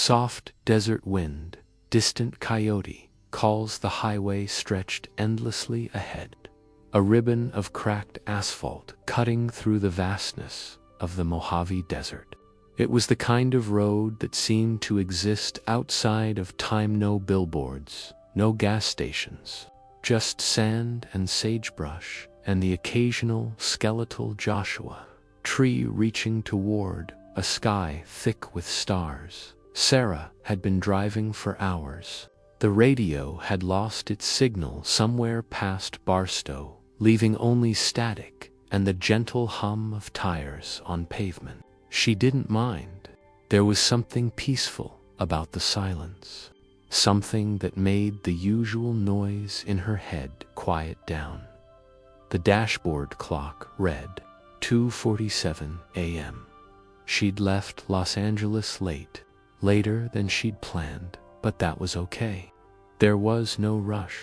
Soft desert wind, distant coyote calls, the highway stretched endlessly ahead. A ribbon of cracked asphalt cutting through the vastness of the Mojave Desert. It was the kind of road that seemed to exist outside of time. No billboards, no gas stations, just sand and sagebrush and the occasional skeletal Joshua tree reaching toward a sky thick with stars. Sarah had been driving for hours. The radio had lost its signal somewhere past Barstow, leaving only static and the gentle hum of tires on pavement. She didn't mind. There was something peaceful about the silence, something that made the usual noise in her head quiet down. The dashboard clock read 2:47 a.m. She'd left Los Angeles late, later than she'd planned, but that was okay. There was no rush.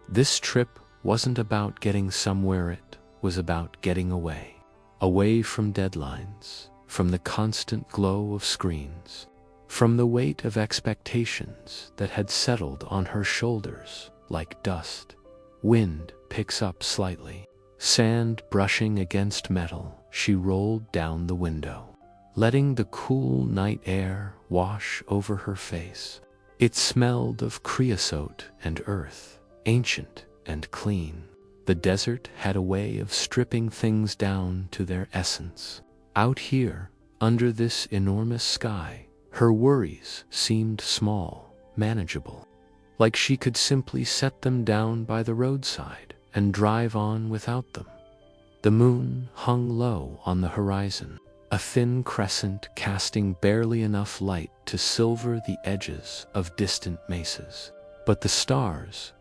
This trip wasn't about getting somewhere, it was about getting away. Away from deadlines, from the constant glow of screens, from the weight of expectations that had settled on her shoulders like dust. Wind picks up slightly, sand brushing against metal. She rolled down the window, letting the cool night air wash over her face. It smelled of creosote and earth, ancient and clean. The desert had a way of stripping things down to their essence. Out here, under this enormous sky, her worries seemed small, manageable, like she could simply set them down by the roadside and drive on without them. The moon hung low on the horizon, a thin crescent casting barely enough light to silver the edges of distant mesas. But the stars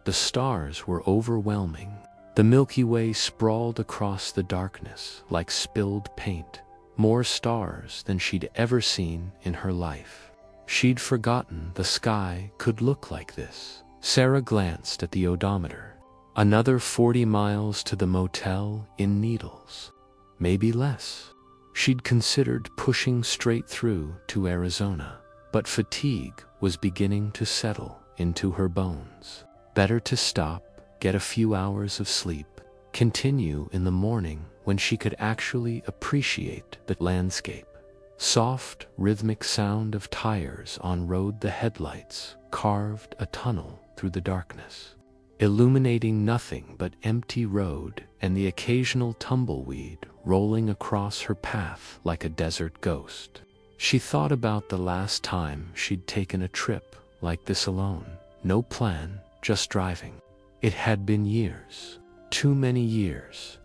were overwhelming. The Milky Way sprawled across the darkness like spilled paint, more stars than she'd ever seen in her life. She'd forgotten the sky could look like this. Sarah glanced at the odometer. Another 40 miles to the motel in Needles. Maybe less. She'd considered pushing straight through to Arizona, but fatigue was beginning to settle into her bones. Better to stop, get a few hours of sleep, continue in the morning when she could actually appreciate the landscape. Soft, rhythmic sound of tires on road. The headlights carved a tunnel through the darkness, illuminating nothing but empty road and the occasional tumbleweed rolling across her path like a desert ghost. She thought about the last time she'd taken a trip like this alone. No plan, just driving. It had been years. Too many years.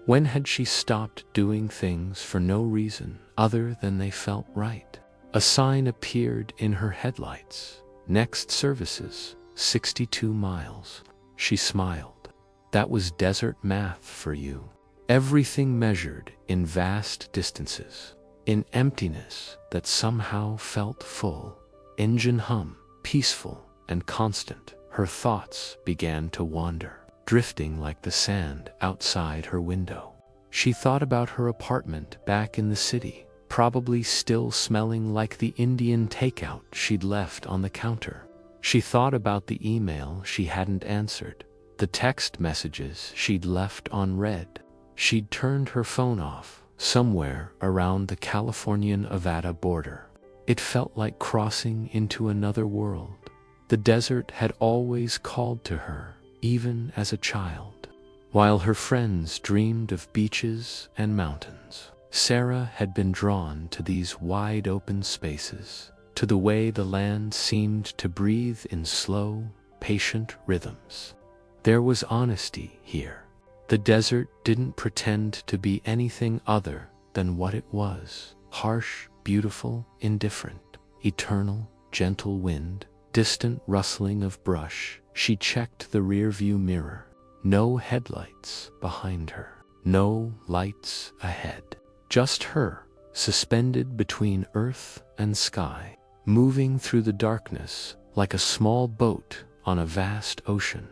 When had she stopped doing things for no reason other than they felt right? A sign appeared in her headlights. Next services, 62 miles. She smiled. That was desert math for you. Everything measured in vast distances, in emptiness that somehow felt full. Engine hum, peaceful and constant. Her thoughts began to wander, drifting like the sand outside her window. She thought about her apartment back in the city, probably still smelling like the Indian takeout she'd left on the counter. She thought about the email she hadn't answered, the text messages she'd left unread. She'd turned her phone off somewhere around the Californian-Nevada border. It felt like crossing into another world. The desert had always called to her, even as a child. While her friends dreamed of beaches and mountains, Sarah had been drawn to these wide-open spaces, to the way the land seemed to breathe in slow, patient rhythms. There was honesty here. The desert didn't pretend to be anything other than what it was. Harsh, beautiful, indifferent, eternal, gentle wind, distant rustling of brush. She checked the rearview mirror. No headlights behind her. No lights ahead. Just her, suspended between earth and sky, moving through the darkness like a small boat on a vast ocean.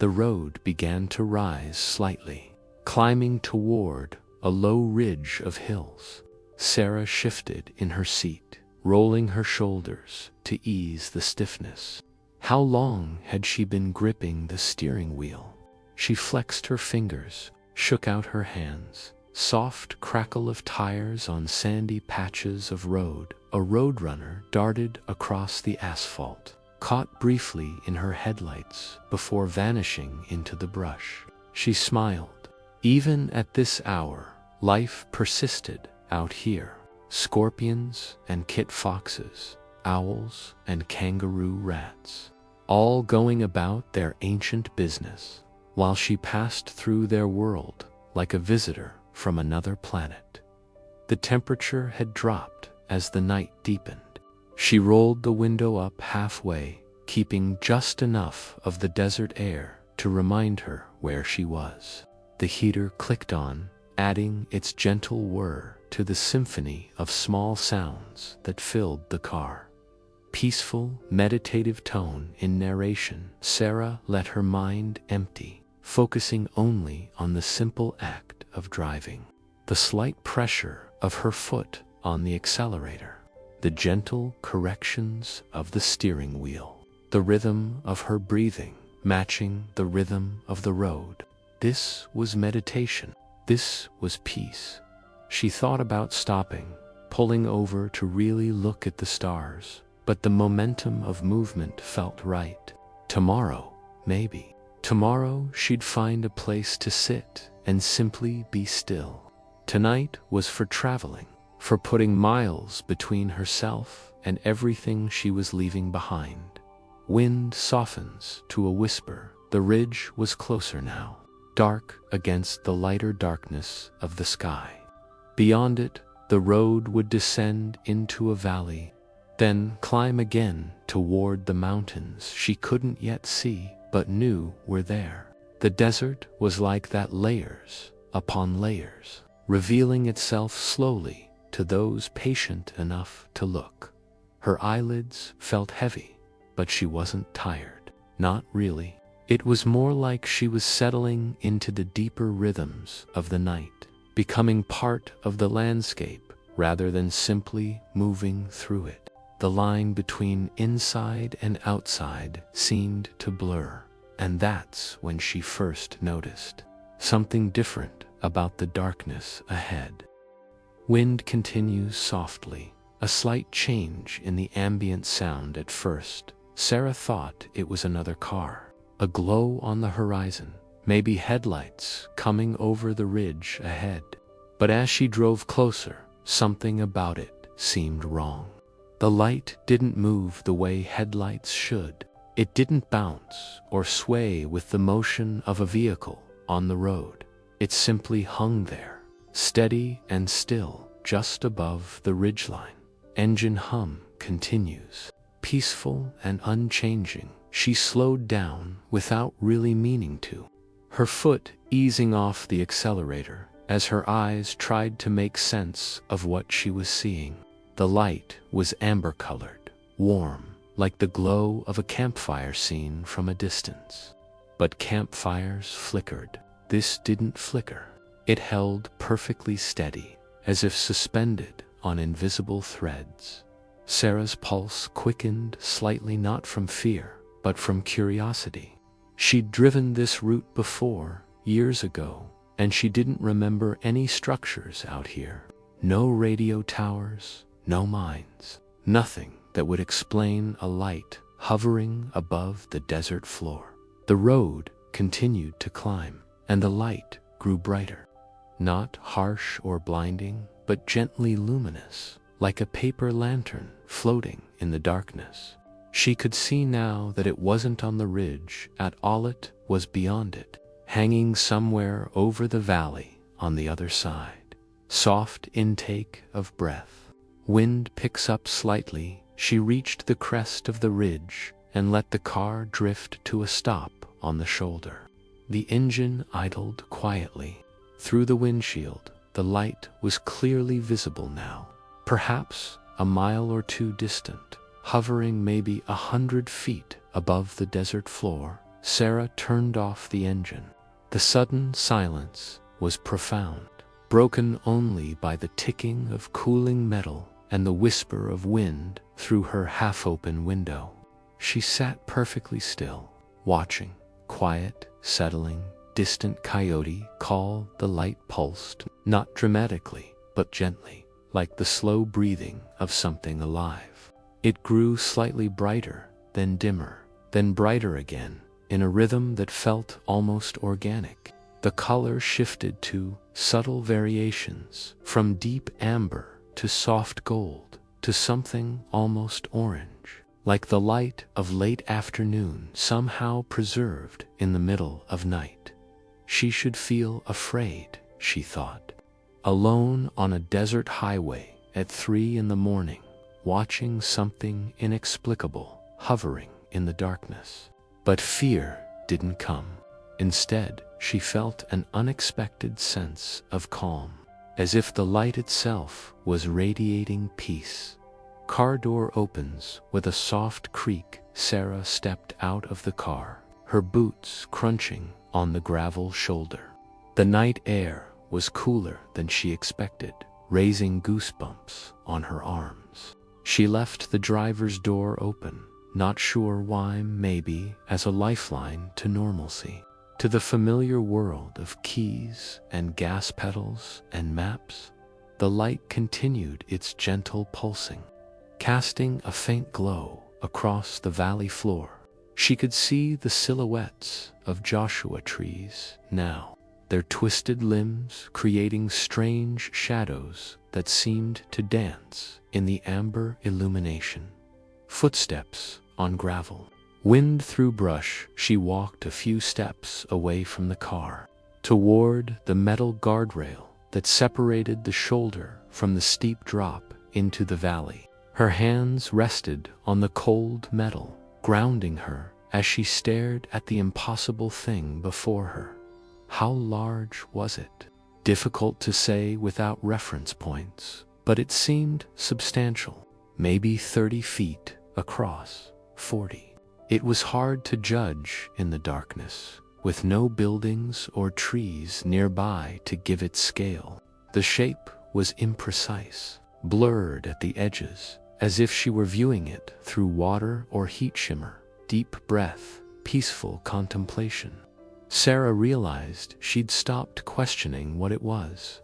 The road began to rise slightly, climbing toward a low ridge of hills. Sarah shifted in her seat, rolling her shoulders to ease the stiffness. How long had she been gripping the steering wheel? She flexed her fingers, shook out her hands. Soft crackle of tires on sandy patches of road. A roadrunner darted across the asphalt, caught briefly in her headlights before vanishing into the brush. She smiled. Even at this hour, life persisted out here. Scorpions and kit foxes, owls and kangaroo rats, all going about their ancient business, while she passed through their world like a visitor from another planet. The temperature had dropped as the night deepened. She rolled the window up halfway, keeping just enough of the desert air to remind her where she was. The heater clicked on, adding its gentle whir to the symphony of small sounds that filled the car. Peaceful, meditative tone in narration. Sarah let her mind empty, focusing only on the simple act of driving. The slight pressure of her foot on the accelerator, the gentle corrections of the steering wheel, the rhythm of her breathing matching the rhythm of the road. This was meditation. This was peace. She thought about stopping, pulling over to really look at the stars, but the momentum of movement felt right. Tomorrow, maybe. Tomorrow she'd find a place to sit and simply be still. Tonight was for traveling, for putting miles between herself and everything she was leaving behind. Wind softens to a whisper. The ridge was closer now, dark against the lighter darkness of the sky. Beyond it, the road would descend into a valley, then climb again toward the mountains she couldn't yet see but knew were there. The desert was like that, layers upon layers, revealing itself slowly to those patient enough to look. Her eyelids felt heavy, but she wasn't tired. Not really. It was more like she was settling into the deeper rhythms of the night, becoming part of the landscape rather than simply moving through it. The line between inside and outside seemed to blur, and that's when she first noticed something different about the darkness ahead. Wind continues softly, a slight change in the ambient sound at first. Sarah thought it was another car, a glow on the horizon, maybe headlights coming over the ridge ahead. But as she drove closer, something about it seemed wrong. The light didn't move the way headlights should. It didn't bounce or sway with the motion of a vehicle on the road. It simply hung there, steady and still, just above the ridgeline. Engine hum continues, peaceful and unchanging. She slowed down without really meaning to, her foot easing off the accelerator as her eyes tried to make sense of what she was seeing. The light was amber-colored, warm, like the glow of a campfire seen from a distance. But campfires flickered. This didn't flicker. It held perfectly steady, as if suspended on invisible threads. Sarah's pulse quickened slightly, not from fear, but from curiosity. She'd driven this route before, years ago, and she didn't remember any structures out here. No radio towers, no mines, nothing that would explain a light hovering above the desert floor. The road continued to climb, and the light grew brighter. Not harsh or blinding, but gently luminous, like a paper lantern floating in the darkness. She could see now that it wasn't on the ridge at all, it was beyond it, hanging somewhere over the valley on the other side. Soft intake of breath. Wind picks up slightly. She reached the crest of the ridge and let the car drift to a stop on the shoulder. The engine idled quietly. Through the windshield, the light was clearly visible now, perhaps a mile or two distant, hovering maybe 100 feet above the desert floor. Sarah turned off the engine. The sudden silence was profound, broken only by the ticking of cooling metal and the whisper of wind through her half-open window. She sat perfectly still, watching. Quiet, settling, distant coyote call. The light pulsed, not dramatically, but gently, like the slow breathing of something alive. It grew slightly brighter, then dimmer, then brighter again, in a rhythm that felt almost organic. The color shifted to subtle variations, from deep amber to soft gold, to something almost orange, like the light of late afternoon somehow preserved in the middle of night. She should feel afraid, she thought. Alone on a desert highway at 3 a.m, watching something inexplicable hovering in the darkness. But fear didn't come. Instead, she felt an unexpected sense of calm, as if the light itself was radiating peace. Car door opens with a soft creak. Sarah stepped out of the car, her boots crunching on the gravel shoulder. The night air was cooler than she expected, raising goosebumps on her arms. She left the driver's door open, not sure why, maybe as a lifeline to normalcy, to the familiar world of keys and gas pedals and maps. The light continued its gentle pulsing, casting a faint glow across the valley floor. She could see the silhouettes of Joshua trees now, their twisted limbs creating strange shadows that seemed to dance in the amber illumination. Footsteps on gravel. Wind through brush. She walked a few steps away from the car, toward the metal guardrail that separated the shoulder from the steep drop into the valley. Her hands rested on the cold metal, grounding her as she stared at the impossible thing before her. How large was it? Difficult to say without reference points, but it seemed substantial. Maybe 30 feet across, 40. It was hard to judge in the darkness, with no buildings or trees nearby to give it scale. The shape was imprecise, blurred at the edges, as if she were viewing it through water or heat shimmer. Deep breath, peaceful contemplation. Sarah realized she'd stopped questioning what it was.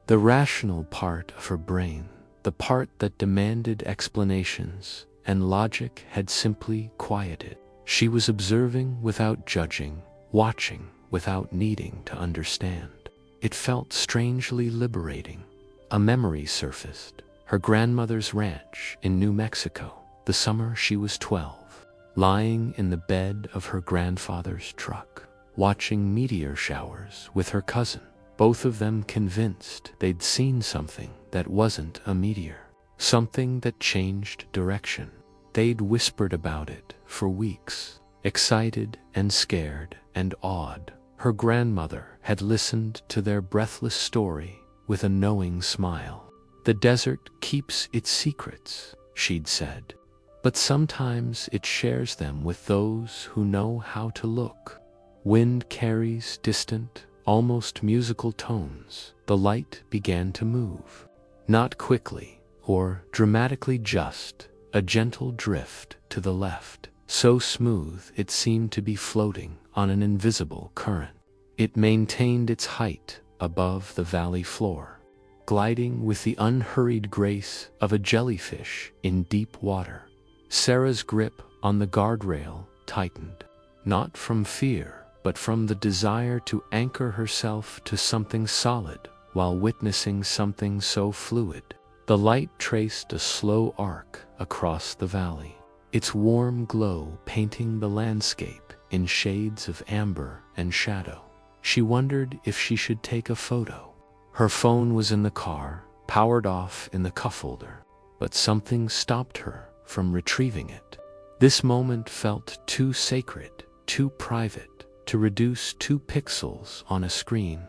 The rational part of her brain, the part that demanded explanations and logic, had simply quieted. She was observing without judging, watching without needing to understand. It felt strangely liberating. A memory surfaced. Her grandmother's ranch in New Mexico, the summer she was 12, lying in the bed of her grandfather's truck, watching meteor showers with her cousin, both of them convinced they'd seen something that wasn't a meteor, something that changed direction. They'd whispered about it for weeks, excited and scared and awed. Her grandmother had listened to their breathless story with a knowing smile. The desert keeps its secrets, she'd said, but sometimes it shares them with those who know how to look. Wind carries distant, almost musical tones. The light began to move, not quickly or dramatically, just a gentle drift to the left, so smooth it seemed to be floating on an invisible current. It maintained its height above the valley floor, gliding with the unhurried grace of a jellyfish in deep water. Sarah's grip on the guardrail tightened, not from fear, but from the desire to anchor herself to something solid while witnessing something so fluid. The light traced a slow arc across the valley, its warm glow painting the landscape in shades of amber and shadow. She wondered if she should take a photo. Her phone was in the car, powered off in the cuff holder, but something stopped her from retrieving it. This moment felt too sacred, too private, to reduce 2 pixels on a screen.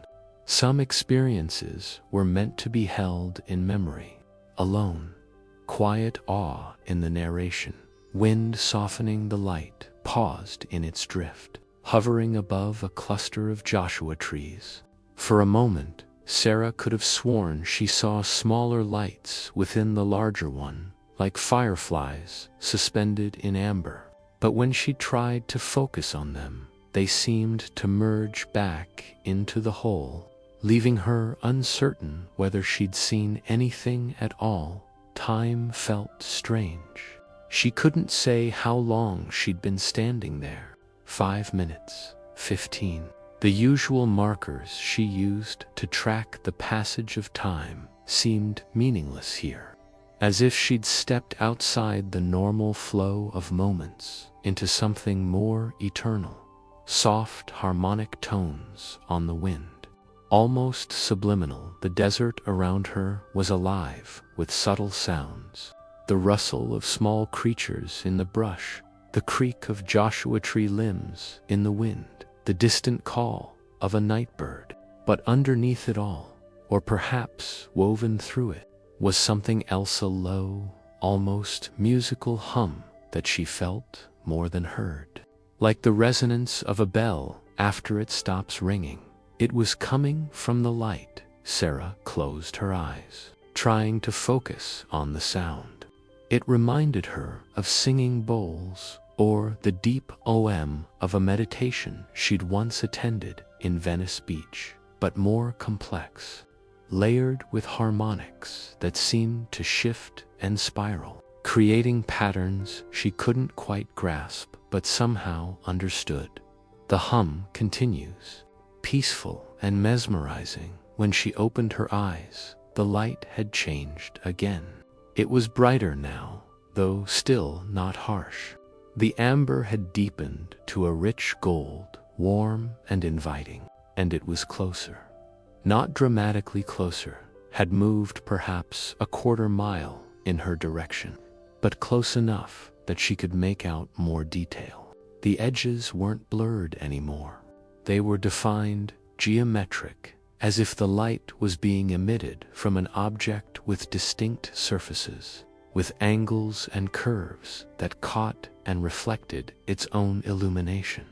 Some experiences were meant to be held in memory, alone. Quiet awe in the narration. Wind softening the light, paused in its drift, hovering above a cluster of Joshua trees. For a moment, Sarah could have sworn she saw smaller lights within the larger one, like fireflies suspended in amber. But when she tried to focus on them, they seemed to merge back into the whole, leaving her uncertain whether she'd seen anything at all. Time felt strange. She couldn't say how long she'd been standing there. 5 minutes, 15. The usual markers she used to track the passage of time seemed meaningless here, as if she'd stepped outside the normal flow of moments into something more eternal. Soft harmonic tones on the wind, almost subliminal. The desert around her was alive with subtle sounds. The rustle of small creatures in the brush, the creak of Joshua tree limbs in the wind, the distant call of a night bird. But underneath it all, or perhaps woven through it, was something else, a low, almost musical hum that she felt more than heard. Like the resonance of a bell after it stops ringing. It was coming from the light. Sarah closed her eyes, trying to focus on the sound. It reminded her of singing bowls or the deep OM of a meditation she'd once attended in Venice Beach, but more complex, layered with harmonics that seemed to shift and spiral, creating patterns she couldn't quite grasp but somehow understood. The hum continues, peaceful and mesmerizing. When she opened her eyes, the light had changed again. It was brighter now, though still not harsh. The amber had deepened to a rich gold, warm and inviting, and it was closer. Not dramatically closer, had moved perhaps a quarter mile in her direction, but close enough that she could make out more detail. The edges weren't blurred anymore. They were defined, geometric, as if the light was being emitted from an object with distinct surfaces, with angles and curves that caught and reflected its own illumination.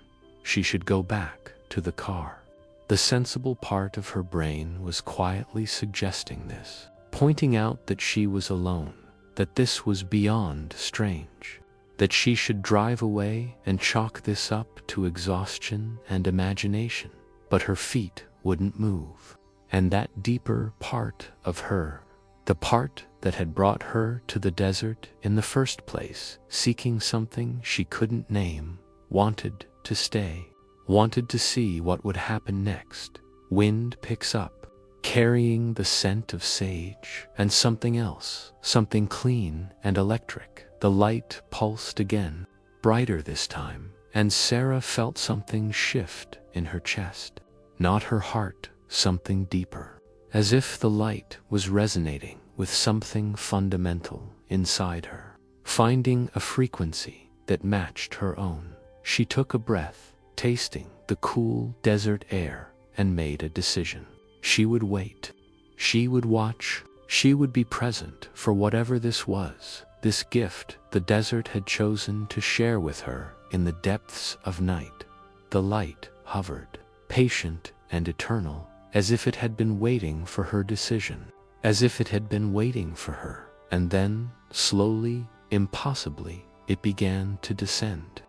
She should go back to the car. The sensible part of her brain was quietly suggesting this, pointing out that she was alone, that this was beyond strange, that she should drive away and chalk this up to exhaustion and imagination. But her feet wouldn't move, and that deeper part of her, the part that had brought her to the desert in the first place, seeking something she couldn't name, wanted to stay, wanted to see what would happen next. Wind picks up, carrying the scent of sage and something else, something clean and electric. The light pulsed again, brighter this time, and Sarah felt something shift in her chest. Not her heart, something deeper, as if the light was resonating with something fundamental inside her, finding a frequency that matched her own. She took a breath, tasting the cool desert air, and made a decision. She would wait. She would watch. She would be present for whatever this was, this gift the desert had chosen to share with her in the depths of night. The light hovered, patient and eternal, as if it had been waiting for her decision, as if it had been waiting for her. And then, slowly, impossibly, it began to descend.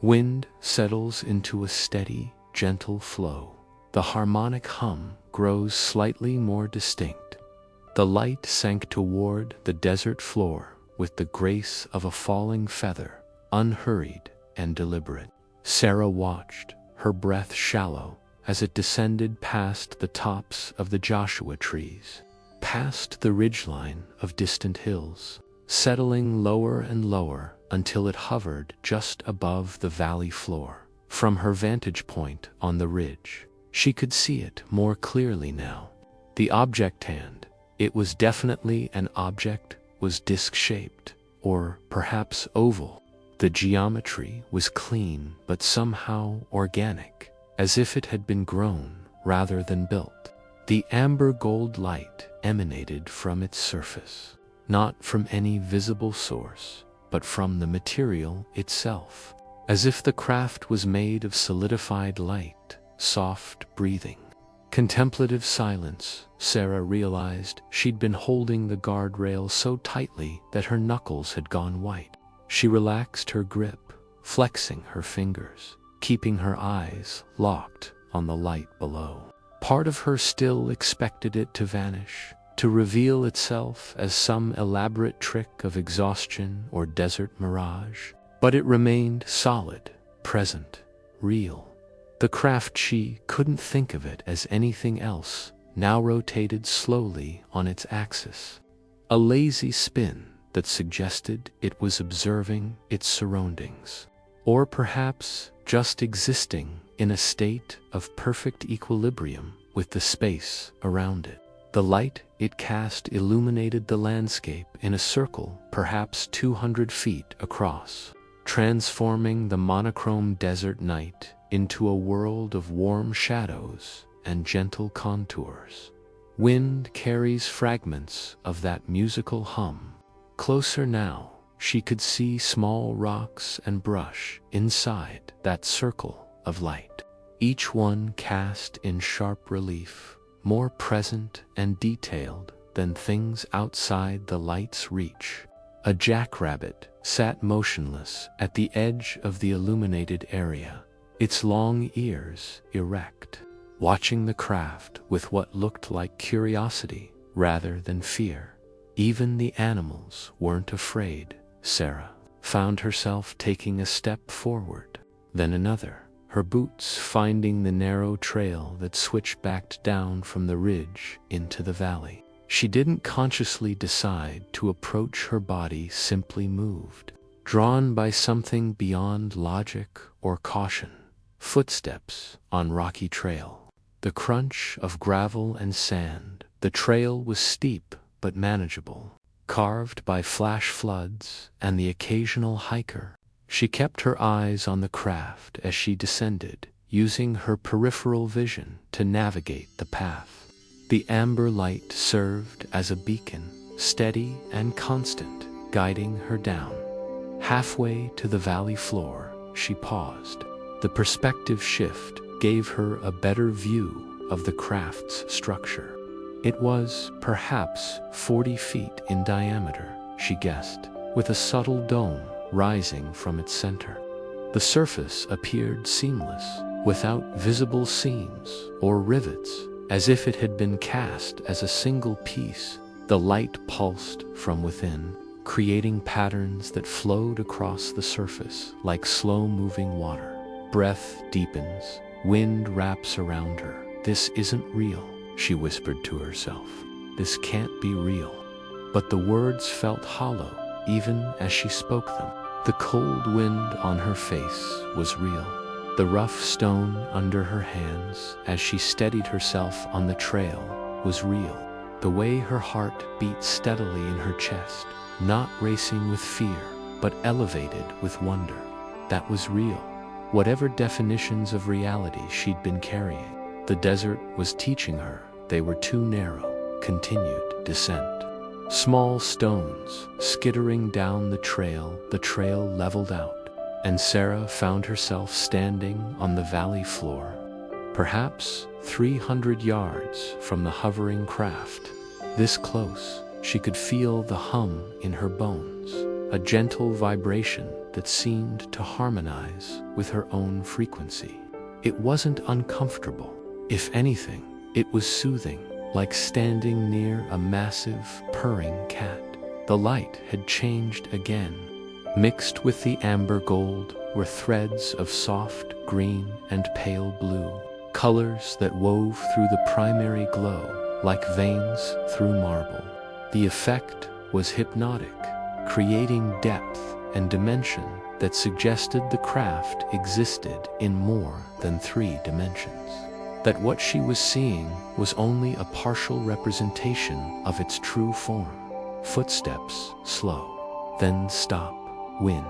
Wind settles into a steady, gentle flow. The harmonic hum grows slightly more distinct. The light sank toward the desert floor with the grace of a falling feather, unhurried and deliberate. Sarah watched, her breath shallow, as it descended past the tops of the Joshua trees, past the ridgeline of distant hills, settling lower and lower until it hovered just above the valley floor. From her vantage point on the ridge, she could see it more clearly now. The object hand, it was definitely an object, was disc-shaped, or perhaps oval. The geometry was clean but somehow organic, as if it had been grown rather than built. The amber gold light emanated from its surface, not from any visible source, but from the material itself, as if the craft was made of solidified light, soft breathing. Contemplative silence. Sarah realized she'd been holding the guardrail so tightly that her knuckles had gone white. She relaxed her grip, flexing her fingers, keeping her eyes locked on the light below. Part of her still expected it to vanish, to reveal itself as some elaborate trick of exhaustion or desert mirage, but it remained solid, present, real. The craft, she couldn't think of it as anything else, now rotated slowly on its axis. A lazy spin that suggested it was observing its surroundings, or perhaps just existing in a state of perfect equilibrium with the space around it. The light it cast illuminated the landscape in a circle perhaps 200 feet across, transforming the monochrome desert night into a world of warm shadows and gentle contours. Wind carries fragments of that musical hum. Closer now, she could see small rocks and brush inside that circle of light, each one cast in sharp relief, more present and detailed than things outside the light's reach. A jackrabbit sat motionless at the edge of the illuminated area, its long ears erect, watching the craft with what looked like curiosity rather than fear. Even the animals weren't afraid. Sarah found herself taking a step forward, then another, her boots finding the narrow trail that switchbacked down from the ridge into the valley. She didn't consciously decide to approach, her body simply moved, drawn by something beyond logic or caution. Footsteps on rocky trail, the crunch of gravel and sand. The trail was steep but manageable, carved by flash floods and the occasional hiker. She kept her eyes on the craft as she descended, using her peripheral vision to navigate the path. The amber light served as a beacon, steady and constant, guiding her down. Halfway to the valley floor, she paused. The perspective shift gave her a better view of the craft's structure. It was perhaps 40 feet in diameter, she guessed, with a subtle dome rising from its center. The surface appeared seamless, without visible seams or rivets, as if it had been cast as a single piece. The light pulsed from within, creating patterns that flowed across the surface like slow-moving water. Breath deepens, wind wraps around her. This isn't real, she whispered to herself. This can't be real. But the words felt hollow, even as she spoke them. The cold wind on her face was real. The rough stone under her hands as she steadied herself on the trail was real. The way her heart beat steadily in her chest, not racing with fear, but elevated with wonder. That was real. Whatever definitions of reality she'd been carrying, the desert was teaching her they were too narrow. Continued descent. Small stones skittering down the trail leveled out, and Sarah found herself standing on the valley floor, perhaps 300 yards from the hovering craft. This close, she could feel the hum in her bones, a gentle vibration that seemed to harmonize with her own frequency. It wasn't uncomfortable. If anything, it was soothing, like standing near a massive, purring cat. The light had changed again. Mixed with the amber gold were threads of soft green and pale blue, colors that wove through the primary glow like veins through marble. The effect was hypnotic, creating depth and dimension that suggested the craft existed in more than 3 dimensions. That what she was seeing was only a partial representation of its true form. Footsteps slow, then stop, wind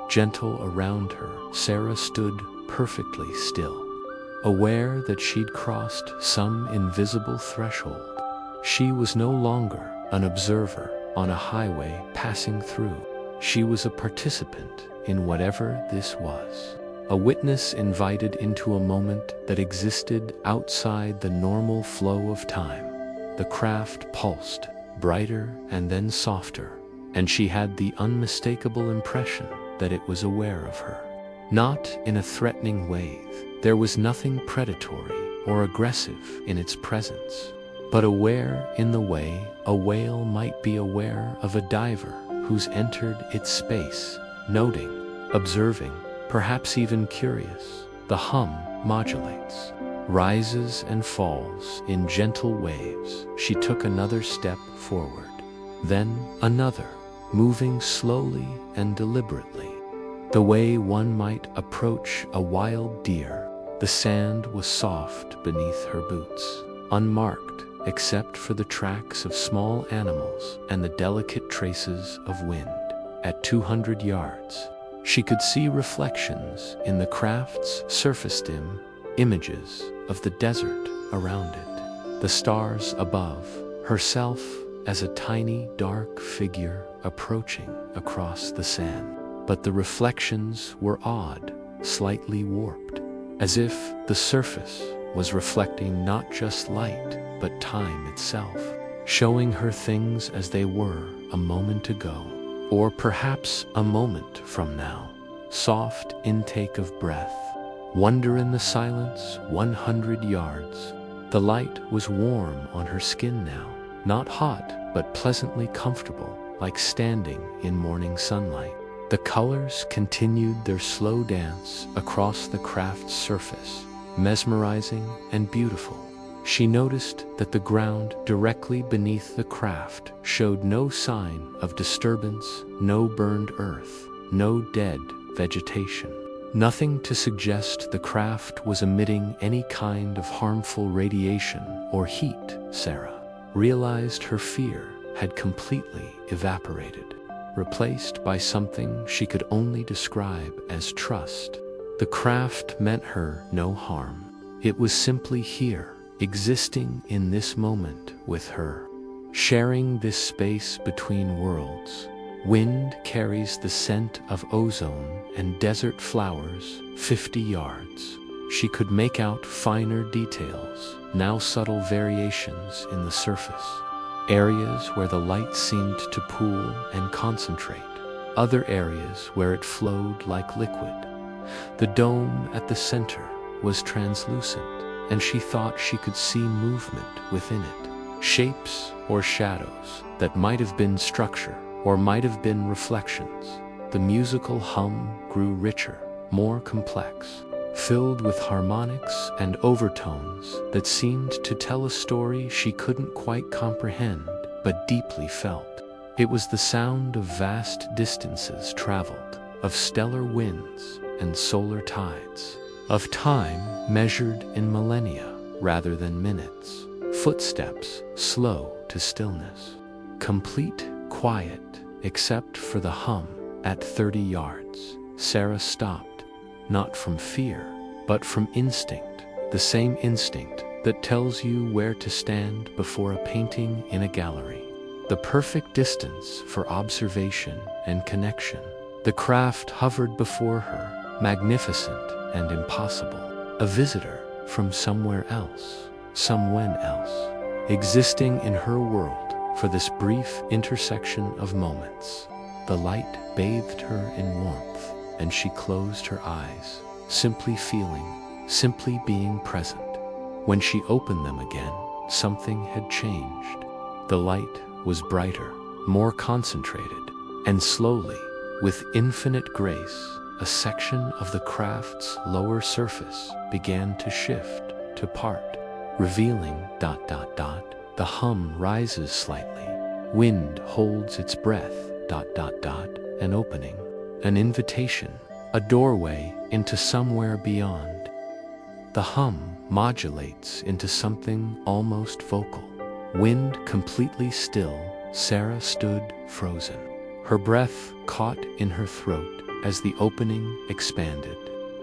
gentle around her. Sarah stood perfectly still, aware that she'd crossed some invisible threshold. She was no longer an observer on a highway passing through. She was a participant in whatever this was. a witness invited into a moment that existed outside the normal flow of time. The craft pulsed, brighter and then softer, and she had the unmistakable impression that it was aware of her. Not in a threatening way. There was nothing predatory or aggressive in its presence, but aware in the way a whale might be aware of a diver who's entered its space, noting, observing, perhaps even curious. The hum modulates, rises and falls in gentle waves. She took another step forward, then another, moving slowly and deliberately, the way one might approach a wild deer. The sand was soft beneath her boots, unmarked except for the tracks of small animals and the delicate traces of wind. At 200 yards, she could see reflections in the craft's surface, dim images of the desert around it, the stars above, herself as a tiny dark figure approaching across the sand. But the reflections were odd, slightly warped, as if the surface was reflecting not just light, but time itself, showing her things as they were a moment ago, or perhaps a moment from now. Soft intake of breath, wonder in the silence. 100 yards. The light was warm on her skin now, not hot, but pleasantly comfortable, like standing in morning sunlight. The colors continued their slow dance across the craft's surface, mesmerizing and beautiful. She noticed that the ground directly beneath the craft showed no sign of disturbance, no burned earth, no dead vegetation. Nothing to suggest the craft was emitting any kind of harmful radiation or heat. Sarah realized her fear had completely evaporated, replaced by something she could only describe as trust. The craft meant her no harm. It was simply here, existing in this moment with her, sharing this space between worlds. Wind carries the scent of ozone and desert flowers. 50 yards. She could make out finer details, now subtle variations in the surface. Areas where the light seemed to pool and concentrate, other areas where it flowed like liquid. The dome at the center was translucent, and she thought she could see movement within it, shapes or shadows that might have been structure or might have been reflections. The musical hum grew richer, more complex, filled with harmonics and overtones that seemed to tell a story she couldn't quite comprehend, but deeply felt. It was the sound of vast distances traveled, of stellar winds and solar tides, of time measured in millennia rather than minutes, footsteps slow to stillness, complete quiet except for the hum. At 30 yards, Sarah stopped, not from fear, but from instinct, the same instinct that tells you where to stand before a painting in a gallery. The perfect distance for observation and connection. The craft hovered before her, magnificent and impossible, a visitor from somewhere else, someone else, existing in her world for this brief intersection of moments. The light bathed her in warmth, and she closed her eyes, simply feeling, simply being present. When she opened them again, something had changed. The light was brighter, more concentrated, and slowly, with infinite grace, a section of the craft's lower surface began to shift, to part, revealing ... The hum rises slightly. Wind holds its breath ... An opening, an invitation, a doorway into somewhere beyond. The hum modulates into something almost vocal. Wind completely still, Sarah stood frozen. Her breath caught in her throat as the opening expanded.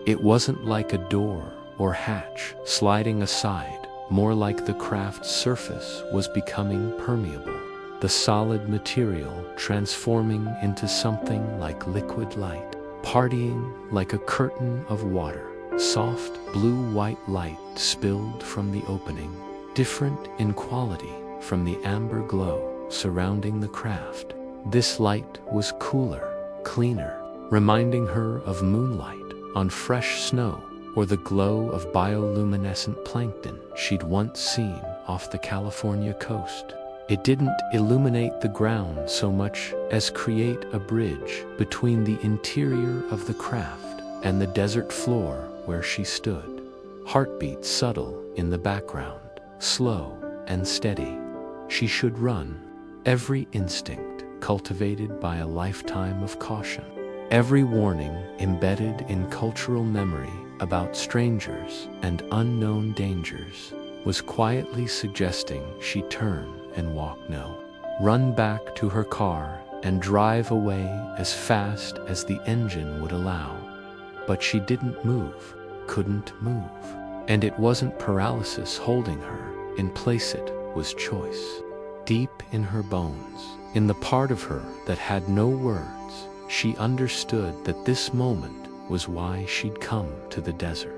It wasn't like a door or hatch sliding aside, more like the craft's surface was becoming permeable, the solid material transforming into something like liquid light, partying like a curtain of water. Soft blue-white light spilled from the opening, different in quality from the amber glow surrounding the craft. This light was cooler, cleaner, reminding her of moonlight on fresh snow or the glow of bioluminescent plankton she'd once seen off the California coast. It didn't illuminate the ground so much as create a bridge between the interior of the craft and the desert floor where she stood. Heartbeats subtle in the background, slow and steady. She should run, every instinct cultivated by a lifetime of caution. Every warning embedded in cultural memory about strangers and unknown dangers was quietly suggesting she turn and walk no. Run back to her car and drive away as fast as the engine would allow. But she didn't move, couldn't move. And it wasn't paralysis holding her in place, it was choice. Deep in her bones, in the part of her that had no words, she understood that this moment was why she'd come to the desert.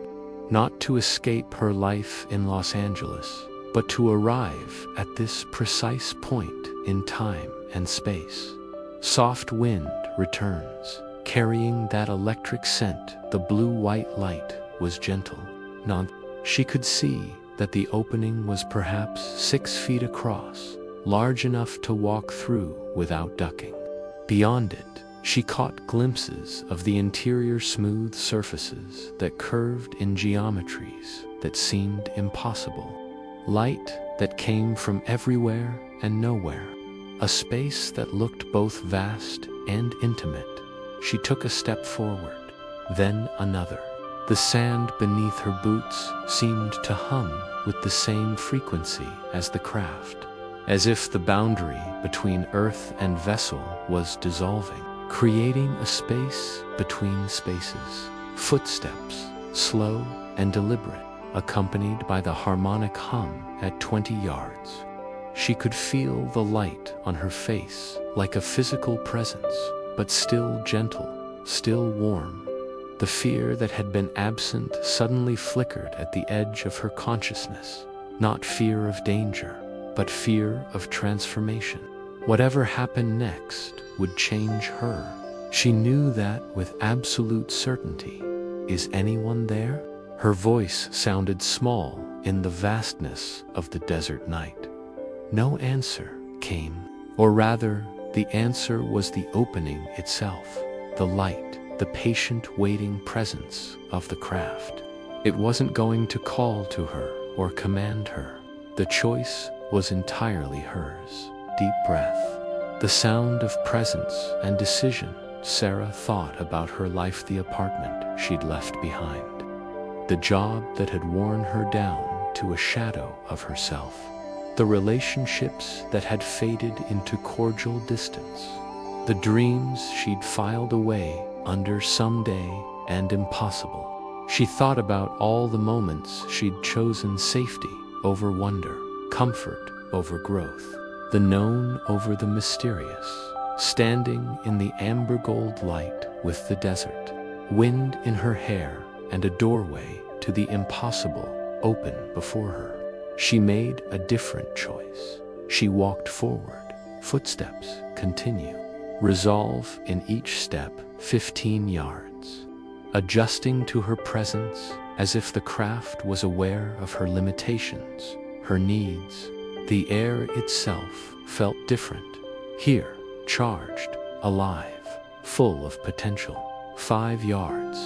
Not to escape her life in Los Angeles, but to arrive at this precise point in time and space. Soft wind returns, carrying that electric scent. The blue-white light was gentle. She could see that the opening was perhaps 6 feet across, large enough to walk through without ducking. Beyond it, she caught glimpses of the interior, smooth surfaces that curved in geometries that seemed impossible. Light that came from everywhere and nowhere. A space that looked both vast and intimate. She took a step forward, then another. The sand beneath her boots seemed to hum with the same frequency as the craft, as if the boundary between earth and vessel was dissolving, creating a space between spaces. Footsteps, slow and deliberate, accompanied by the harmonic hum at 20 yards. She could feel the light on her face like a physical presence, but still gentle, still warm. The fear that had been absent suddenly flickered at the edge of her consciousness. Not fear of danger, but fear of transformation. Whatever happened next would change her. She knew that with absolute certainty. Is anyone there? Her voice sounded small in the vastness of the desert night. No answer came, or rather, the answer was the opening itself, the light. The patient waiting presence of the craft. It wasn't going to call to her or command her. The choice was entirely hers. Deep breath. The sound of presence and decision. Sarah thought about her life, the apartment she'd left behind. The job that had worn her down to a shadow of herself. The relationships that had faded into cordial distance. The dreams she'd filed away under someday and impossible. She thought about all the moments she'd chosen safety over wonder, comfort over growth, the known over the mysterious, standing in the amber gold light with the desert, wind in her hair and a doorway to the impossible open before her. She made a different choice. She walked forward, footsteps continue, resolve in each step 15 yards, adjusting to her presence as if the craft was aware of her limitations, her needs. The air itself felt different. Here, charged, alive, full of potential. 5 yards.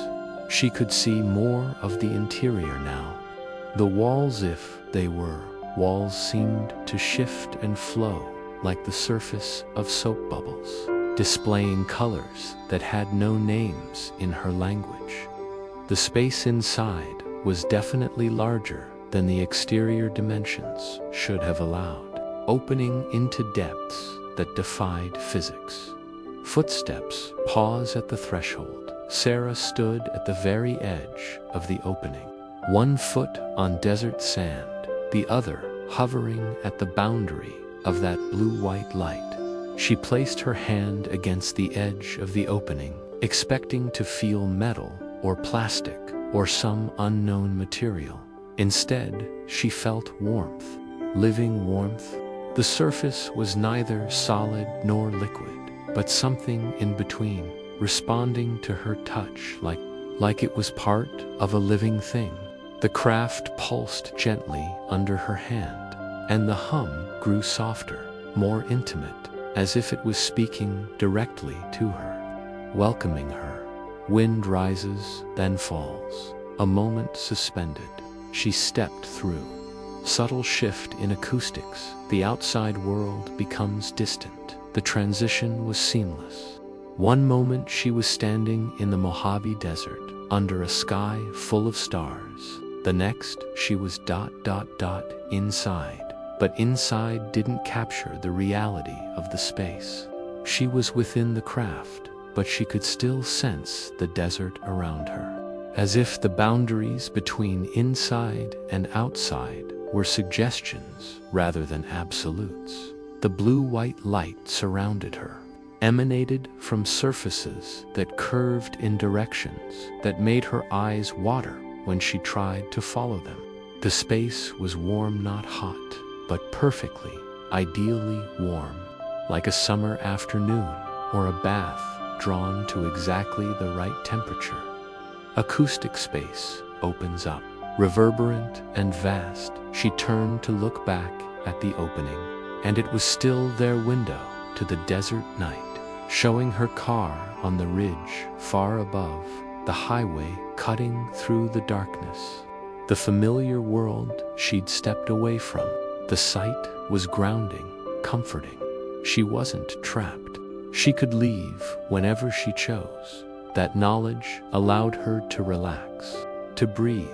She could see more of the interior now. The walls, if they were walls, seemed to shift and flow like the surface of soap bubbles, displaying colors that had no names in her language. The space inside was definitely larger than the exterior dimensions should have allowed, opening into depths that defied physics. Footsteps pause at the threshold. Sarah stood at the very edge of the opening, 1 foot on desert sand, the other hovering at the boundary of that blue-white light. She placed her hand against the edge of the opening, expecting to feel metal or plastic or some unknown material. Instead, she felt warmth, living warmth. The surface was neither solid nor liquid, but something in between, responding to her touch like it was part of a living thing. The craft pulsed gently under her hand, and the hum grew softer, more intimate, as if it was speaking directly to her, welcoming her. Wind rises, then falls. A moment suspended. She stepped through. Subtle shift in acoustics. The outside world becomes distant. The transition was seamless. One moment she was standing in the Mojave Desert, under a sky full of stars. The next, she was inside. But inside didn't capture the reality of the space. She was within the craft, but she could still sense the desert around her, as if the boundaries between inside and outside were suggestions rather than absolutes. The blue-white light surrounded her, emanated from surfaces that curved in directions that made her eyes water when she tried to follow them. The space was warm, not hot, but perfectly, ideally warm, like a summer afternoon or a bath drawn to exactly the right temperature. Acoustic space opens up, reverberant and vast. She turned to look back at the opening, and it was still their window to the desert night, showing her car on the ridge far above, the highway cutting through the darkness. The familiar world she'd stepped away from. The sight was grounding, comforting. She wasn't trapped. She could leave whenever she chose. That knowledge allowed her to relax, to breathe,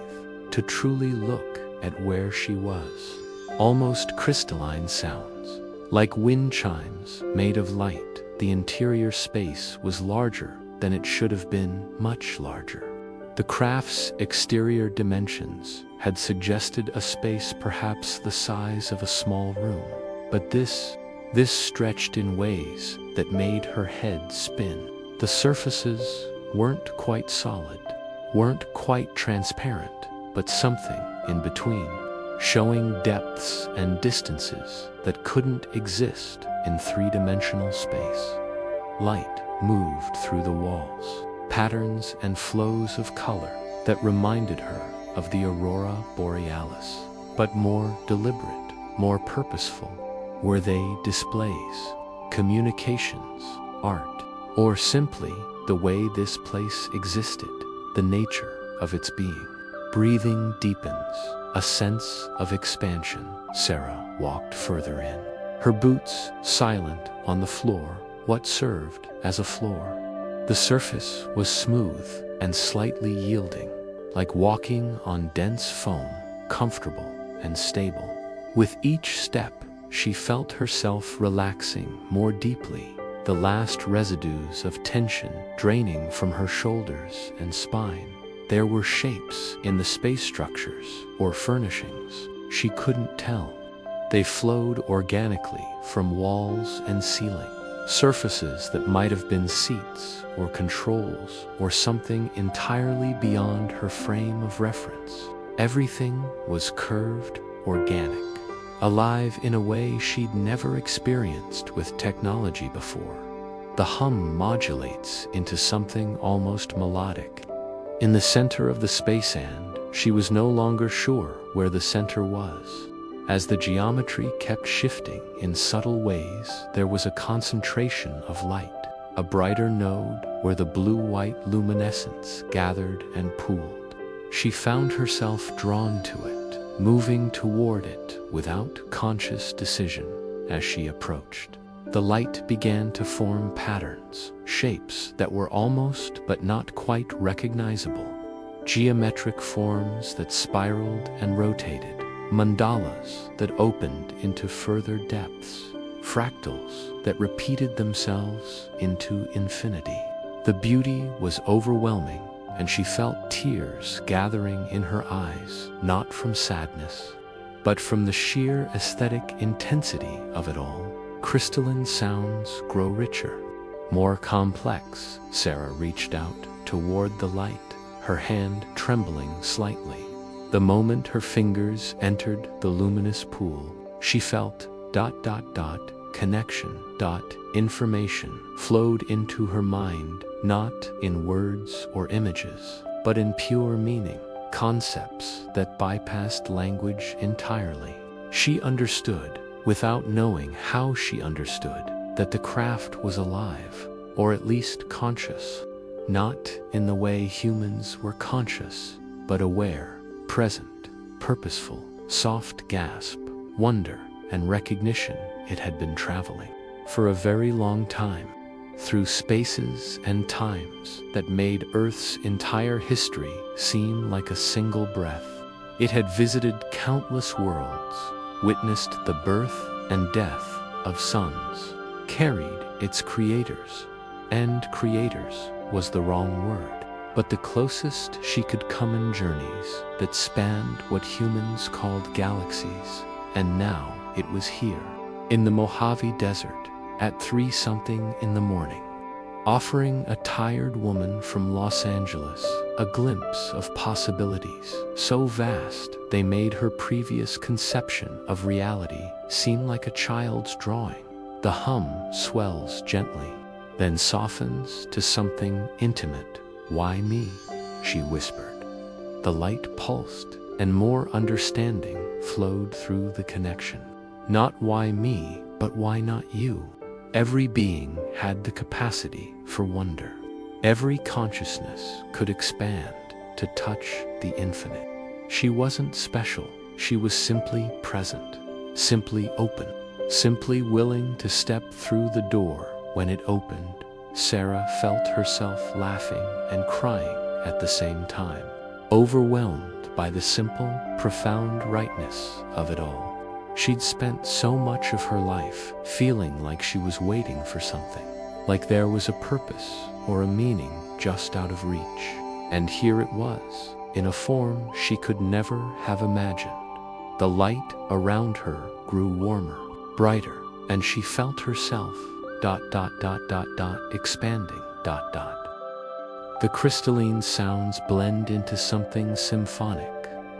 to truly look at where she was. Almost crystalline sounds, like wind chimes made of light. The interior space was larger than it should have been, much larger. The craft's exterior dimensions had suggested a space perhaps the size of a small room, but this stretched in ways that made her head spin. The surfaces weren't quite solid, weren't quite transparent, but something in between, showing depths and distances that couldn't exist in three-dimensional space. Light moved through the walls, patterns and flows of color that reminded her of the aurora borealis, but more deliberate, more purposeful. Were they displays, communications, art, or simply the way this place existed, the nature of its being? Breathing deepens, a sense of expansion. Sarah walked further in, her boots silent on the floor, what served as a floor. The surface was smooth and slightly yielding, like walking on dense foam, comfortable and stable. With each step, she felt herself relaxing more deeply, the last residues of tension draining from her shoulders and spine. There were shapes in the space structures or furnishings. She couldn't tell. They flowed organically from walls and ceiling, surfaces that might have been seats or controls or something entirely beyond her frame of reference. Everything was curved, organic, alive in a way she'd never experienced with technology before. The hum modulates into something almost melodic. In the center of the space, and she was no longer sure where the center was. As the geometry kept shifting in subtle ways, there was a concentration of light, a brighter node where the blue-white luminescence gathered and pooled. She found herself drawn to it, moving toward it without conscious decision. As she approached, the light began to form patterns, shapes that were almost but not quite recognizable. Geometric forms that spiraled and rotated, mandalas that opened into further depths, fractals that repeated themselves into infinity. The beauty was overwhelming, and she felt tears gathering in her eyes, not from sadness, but from the sheer aesthetic intensity of it all. Crystalline sounds grow richer. more complex. Sarah reached out toward the light, her hand trembling slightly. The moment her fingers entered the luminous pool, she felt ... connection ... information flowed into her mind, not in words or images, but in pure meaning, concepts that bypassed language entirely. She understood, without knowing how she understood, that the craft was alive, or at least conscious. Not in the way humans were conscious, but aware, present, purposeful. Soft gasp, wonder, and recognition. It had been traveling for a very long time, through spaces and times that made Earth's entire history seem like a single breath. It had visited countless worlds, witnessed the birth and death of suns, carried its creators, and creators was the wrong word, but the closest she could come in journeys that spanned what humans called galaxies. And now it was here, in the Mojave Desert, at 3-something in the morning, offering a tired woman from Los Angeles a glimpse of possibilities so vast they made her previous conception of reality seem like a child's drawing. The hum swells gently, then softens to something intimate. "Why me?" she whispered. The light pulsed, and more understanding flowed through the connection. Not why me, but why not you? Every being had the capacity for wonder. Every consciousness could expand to touch the infinite. She wasn't special. She was simply present, simply open, simply willing to step through the door. When it opened, Sarah felt herself laughing and crying at the same time, overwhelmed by the simple, profound rightness of it all. She'd spent so much of her life feeling like she was waiting for something, like there was a purpose or a meaning just out of reach. And here it was, in a form she could never have imagined. The light around her grew warmer, brighter, and she felt herself ... expanding ... The crystalline sounds blend into something symphonic.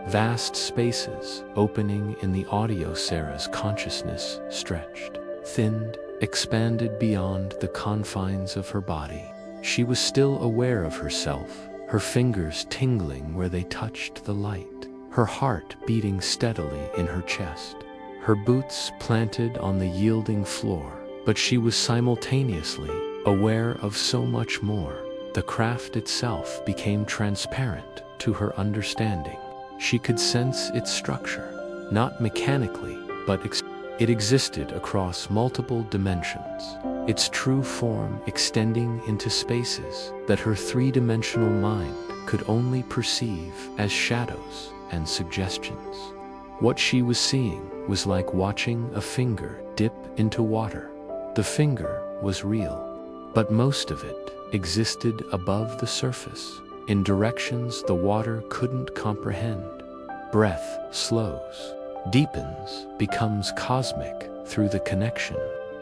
Vast spaces opening in the audio. Sarah's consciousness stretched, thinned, expanded beyond the confines of her body. She was still aware of herself, her fingers tingling where they touched the light, her heart beating steadily in her chest, her boots planted on the yielding floor. But she was simultaneously aware of so much more. The craft itself became transparent to her understanding. She could sense its structure, not mechanically, but it existed across multiple dimensions, its true form extending into spaces that her three-dimensional mind could only perceive as shadows and suggestions. What she was seeing was like watching a finger dip into water. The finger was real, but most of it existed above the surface, in directions the water couldn't comprehend. Breath slows, deepens, becomes cosmic through the connection.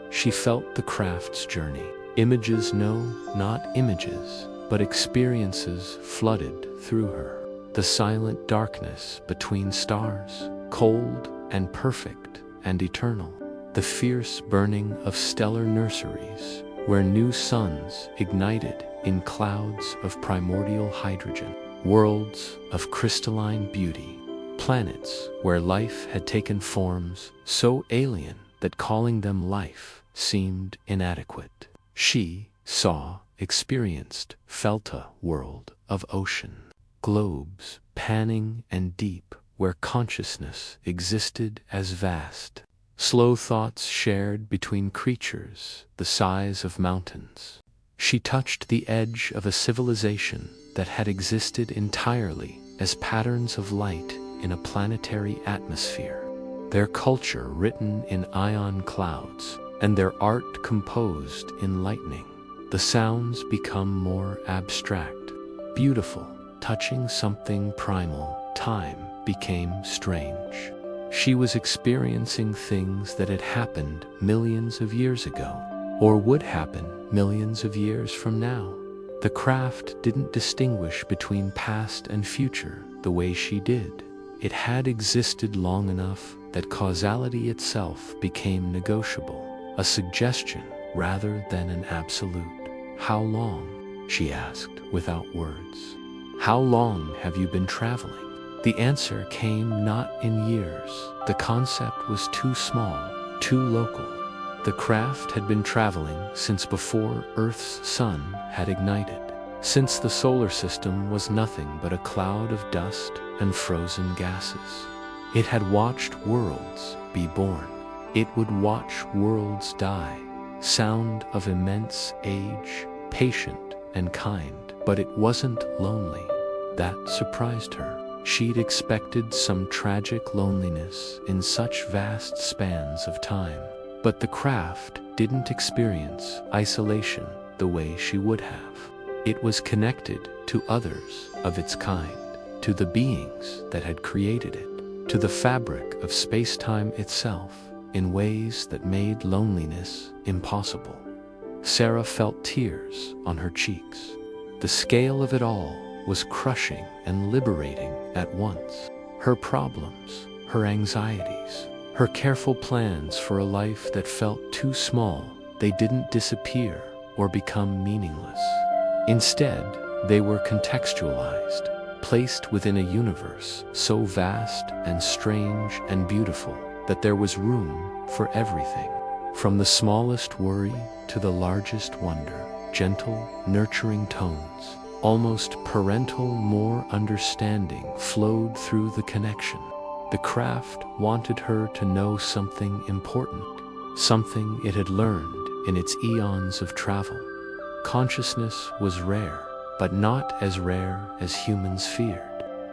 She felt the craft's journey. Images, no, not images, but experiences flooded through her. The silent darkness between stars, cold and perfect and eternal. The fierce burning of stellar nurseries, where new suns ignited in clouds of primordial hydrogen. Worlds of crystalline beauty. Planets where life had taken forms so alien that calling them life seemed inadequate. She saw, experienced, felt a world of ocean. Globes, panning and deep, where consciousness existed as vast. Slow thoughts shared between creatures the size of mountains. She touched the edge of a civilization that had existed entirely as patterns of light in a planetary atmosphere. Their culture written in ion clouds, and their art composed in lightning. The sounds become more abstract, beautiful, touching something primal. Time became strange. She was experiencing things that had happened millions of years ago, or would happen millions of years from now. The craft didn't distinguish between past and future the way she did. It had existed long enough that causality itself became negotiable, a suggestion rather than an absolute. "How long?" she asked without words. "How long have you been traveling?" The answer came not in years. The concept was too small, too local. The craft had been traveling since before Earth's sun had ignited, since the solar system was nothing but a cloud of dust and frozen gases. It had watched worlds be born. It would watch worlds die. Sound of immense age, patient and kind, but it wasn't lonely. That surprised her. She'd expected some tragic loneliness in such vast spans of time. But the craft didn't experience isolation the way she would have. It was connected to others of its kind, to the beings that had created it, to the fabric of space-time itself, in ways that made loneliness impossible. Sarah felt tears on her cheeks. The scale of it all was crushing and liberating at once. Her problems, her anxieties, her careful plans for a life that felt too small, they didn't disappear or become meaningless. Instead, they were contextualized, placed within a universe so vast and strange and beautiful that there was room for everything. From the smallest worry to the largest wonder, gentle, nurturing tones, almost parental, more understanding flowed through the connection. The craft wanted her to know something important, something it had learned in its eons of travel. Consciousness was rare, but not as rare as humans feared.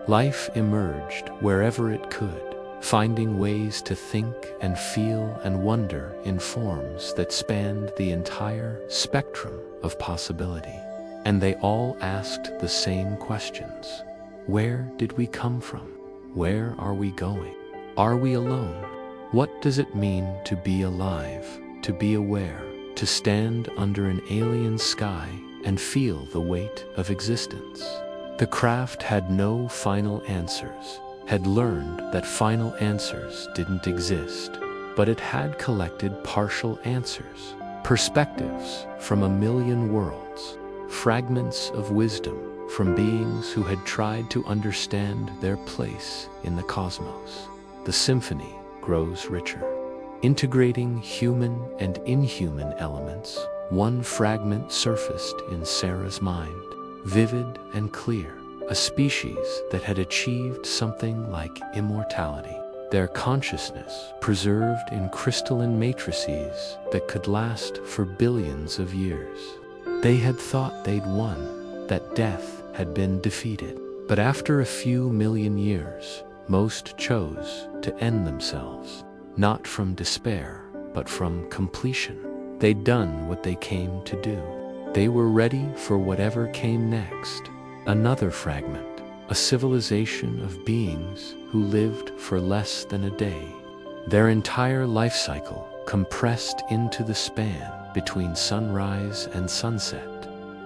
Life emerged wherever it could, finding ways to think and feel and wonder in forms that spanned the entire spectrum of possibility. And they all asked the same questions. Where did we come from? Where are we going? Are we alone? What does it mean to be alive, to be aware, to stand under an alien sky and feel the weight of existence? The craft had no final answers, had learned that final answers didn't exist, but it had collected partial answers, perspectives from a million worlds, fragments of wisdom from beings who had tried to understand their place in the cosmos. The symphony grows richer, integrating human and inhuman elements. One fragment surfaced in Sarah's mind, vivid and clear, a species that had achieved something like immortality, their consciousness preserved in crystalline matrices that could last for billions of years. They had thought they'd won, that death had been defeated. But after a few million years, most chose to end themselves, not from despair, but from completion. They'd done what they came to do. They were ready for whatever came next. Another fragment, a civilization of beings who lived for less than a day. Their entire life cycle compressed into the span between sunrise and sunset.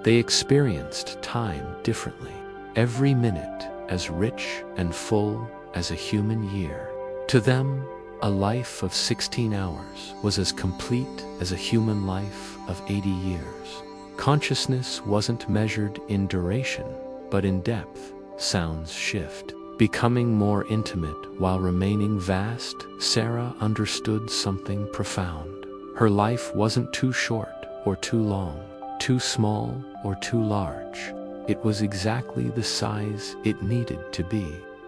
They experienced time differently, every minute as rich and full as a human year. To them, a life of 16 hours was as complete as a human life of 80 years. Consciousness wasn't measured in duration, but in depth. Sounds shift, becoming more intimate while remaining vast. Sarah understood something profound. Her life wasn't too short or too long, too small or too large. It was exactly the size it needed to be.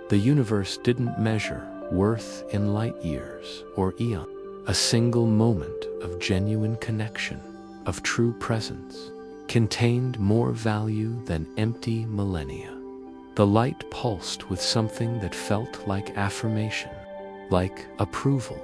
The universe didn't measure worth in light years or eons. A single moment of genuine connection, of true presence, contained more value than empty millennia. The light pulsed with something that felt like affirmation, like approval,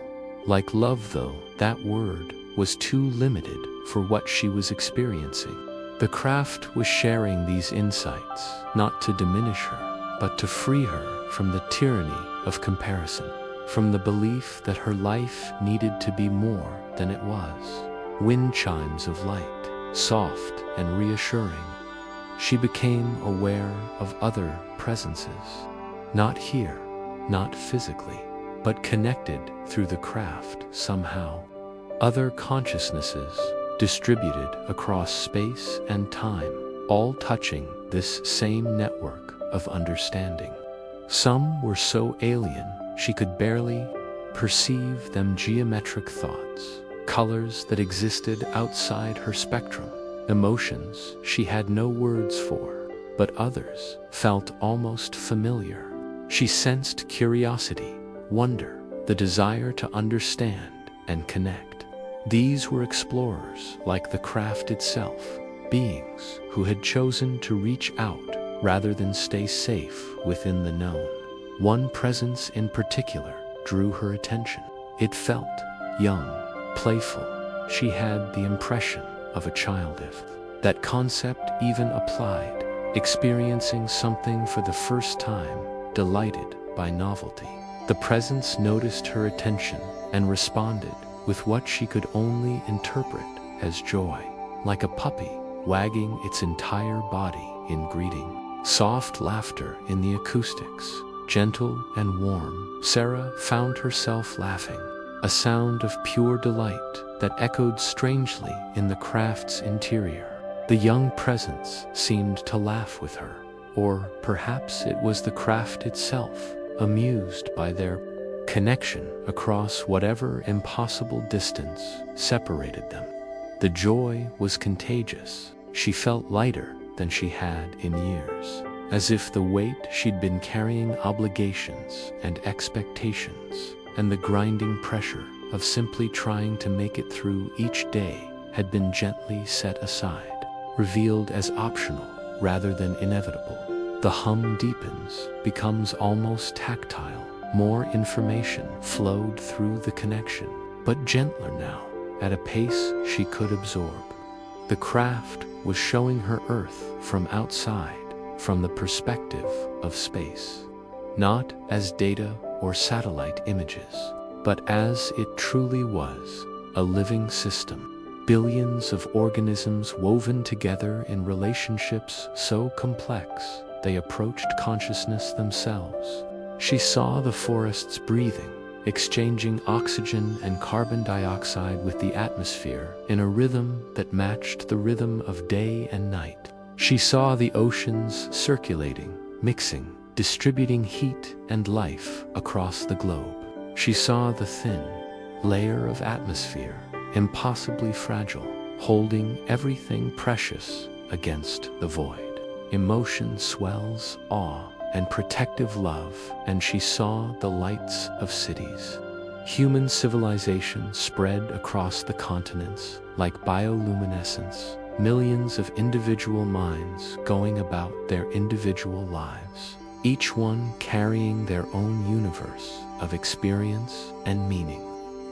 like love, though that word was too limited for what she was experiencing. The craft was sharing these insights, not to diminish her, but to free her from the tyranny of comparison, from the belief that her life needed to be more than it was. Wind chimes of light, soft and reassuring. She became aware of other presences, not here, not physically, but connected through the craft somehow. Other consciousnesses distributed across space and time, all touching this same network of understanding. Some were so alien she could barely perceive them, geometric thoughts, colors that existed outside her spectrum, emotions she had no words for, but others felt almost familiar. She sensed curiosity, wonder, the desire to understand and connect. These were explorers like the craft itself, beings who had chosen to reach out rather than stay safe within the known. One presence in particular drew her attention. It felt young, playful. She had the impression of a child, if that concept even applied, experiencing something for the first time, delighted by novelty. The presence noticed her attention and responded with what she could only interpret as joy, like a puppy wagging its entire body in greeting. Soft laughter in the acoustics, gentle and warm. Sarah found herself laughing, a sound of pure delight that echoed strangely in the craft's interior. The young presence seemed to laugh with her, or perhaps it was the craft itself, amused by their connection across whatever impossible distance separated them. The joy was contagious. She felt lighter than she had in years, as if the weight she'd been carrying, obligations and expectations, and the grinding pressure of simply trying to make it through each day had been gently set aside, revealed as optional rather than inevitable. The hum deepens, becomes almost tactile. More information flowed through the connection, but gentler now, at a pace she could absorb. The craft was showing her Earth from outside, from the perspective of space, not as data or satellite images, but as it truly was, a living system. Billions of organisms woven together in relationships so complex they approached consciousness themselves. She saw the forests breathing, exchanging oxygen and carbon dioxide with the atmosphere in a rhythm that matched the rhythm of day and night. She saw the oceans circulating, mixing, distributing heat and life across the globe. She saw the thin layer of atmosphere, impossibly fragile, holding everything precious against the void. Emotion swells, awe, and protective love, and she saw the lights of cities. Human civilization spread across the continents like bioluminescence, millions of individual minds going about their individual lives, each one carrying their own universe of experience and meaning.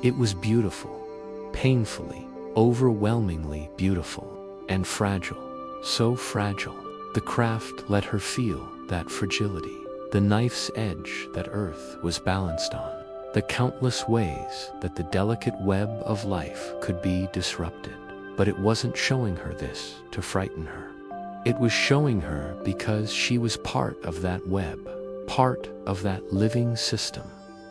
It was beautiful, painfully, overwhelmingly beautiful, and fragile, so fragile. The craft let her feel that fragility, the knife's edge that Earth was balanced on, the countless ways that the delicate web of life could be disrupted. But it wasn't showing her this to frighten her. It was showing her because she was part of that web, part of that living system.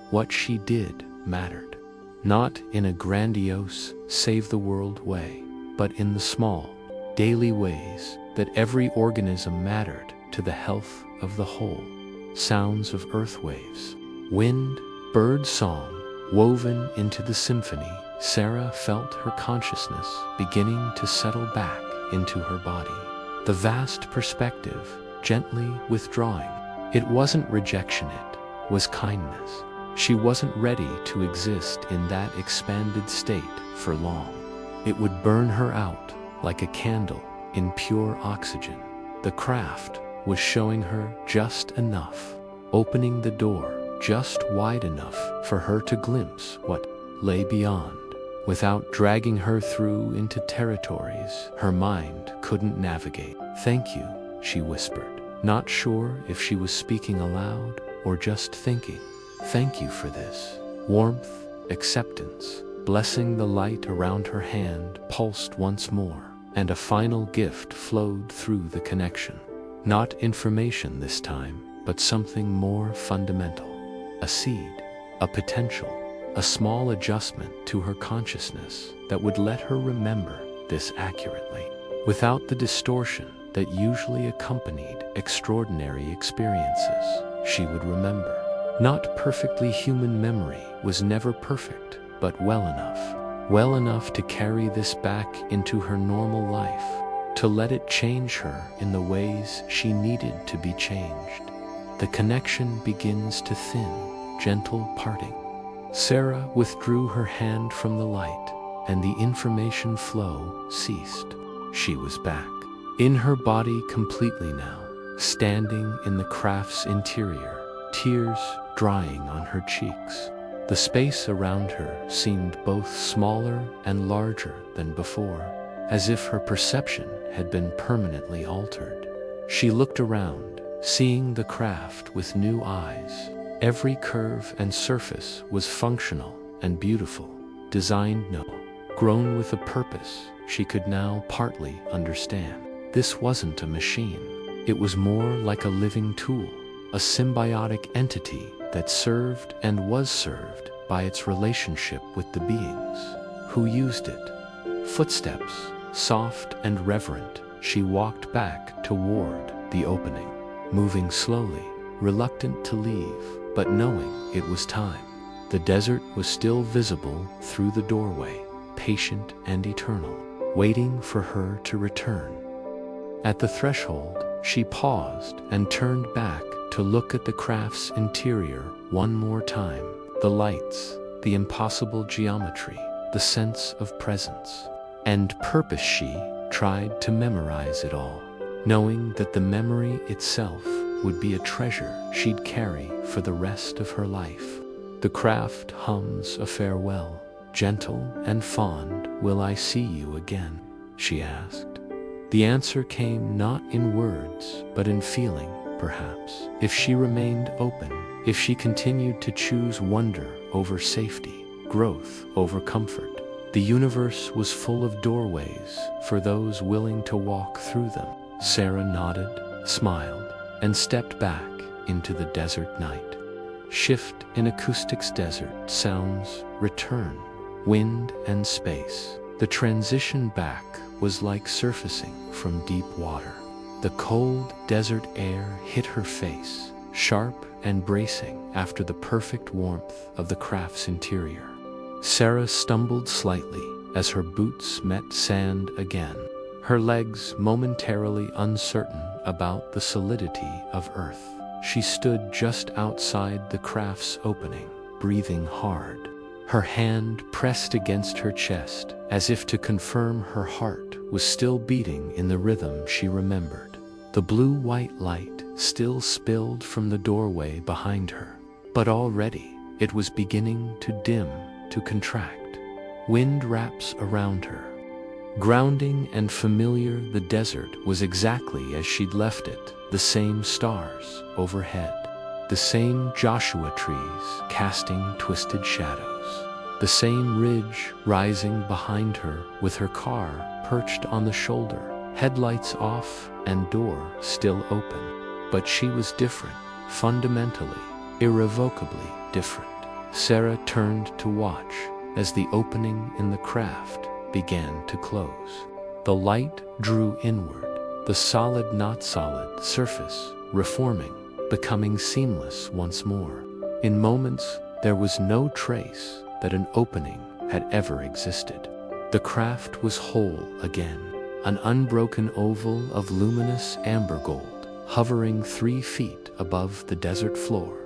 What she did mattered, not in a grandiose, save-the-world way, but in the small, daily ways that every organism mattered to the health of the whole. Sounds of earth waves, wind, bird song, woven into the symphony. Sarah felt her consciousness beginning to settle back into her body. The vast perspective gently withdrawing. It wasn't rejection, it was kindness. She wasn't ready to exist in that expanded state for long. It would burn her out like a candle in pure oxygen. The craft was showing her just enough, opening the door just wide enough for her to glimpse what lay beyond, without dragging her through into territories her mind couldn't navigate. "Thank you," she whispered, not sure if she was speaking aloud or just thinking. "Thank you for this." Warmth, acceptance, blessing. The light around her hand pulsed once more, and a final gift flowed through the connection. Not information this time, but something more fundamental. A seed, a potential, a small adjustment to her consciousness that would let her remember this accurately, without the distortion that usually accompanied extraordinary experiences. She would remember. Not perfectly human memory was never perfect, but well enough. Well enough to carry this back into her normal life, to let it change her in the ways she needed to be changed. The connection begins to thin, gentle parting. Sarah withdrew her hand from the light, and the information flow ceased. She was back, in her body completely now, standing in the craft's interior, tears drying on her cheeks. The space around her seemed both smaller and larger than before, as if her perception had been permanently altered. She looked around, seeing the craft with new eyes. Every curve and surface was functional and beautiful, designed grown with a purpose she could now partly understand. This wasn't a machine. It was more like a living tool, a symbiotic entity that served and was served by its relationship with the beings who used it. Footsteps, soft and reverent, she walked back toward the opening, moving slowly, reluctant to leave, but knowing it was time. The desert was still visible through the doorway, patient and eternal, waiting for her to return. At the threshold, she paused and turned back to look at the craft's interior one more time. The lights, the impossible geometry, the sense of presence and purpose. She tried to memorize it all, knowing that the memory itself would be a treasure she'd carry for the rest of her life. The craft hums a farewell, gentle and fond. "Will I see you again?" she asked. The answer came not in words, but in feeling, perhaps. If she remained open, if she continued to choose wonder over safety, growth over comfort, the universe was full of doorways for those willing to walk through them. Sarah nodded, smiled, and stepped back into the desert night. Shift in acoustics. Desert sounds return, wind and space. The transition back was like surfacing from deep water. The cold desert air hit her face, sharp and bracing after the perfect warmth of the craft's interior. Sarah stumbled slightly as her boots met sand again, her legs momentarily uncertain about the solidity of earth. She stood just outside the craft's opening, breathing hard, her hand pressed against her chest as if to confirm her heart was still beating in the rhythm she remembered. The blue-white light still spilled from the doorway behind her, but already it was beginning to dim, to contract. Wind wraps around her, grounding and familiar. The desert was exactly as she'd left it, the same stars overhead, the same Joshua trees casting twisted shadows, the same ridge rising behind her with her car perched on the shoulder, headlights off and door still open. But she was different, fundamentally, irrevocably different. Sarah turned to watch as the opening in the craft began to close. The light drew inward, the solid not solid surface reforming, becoming seamless once more. In moments, there was no trace that an opening had ever existed. The craft was whole again, an unbroken oval of luminous amber gold, hovering 3 feet above the desert floor.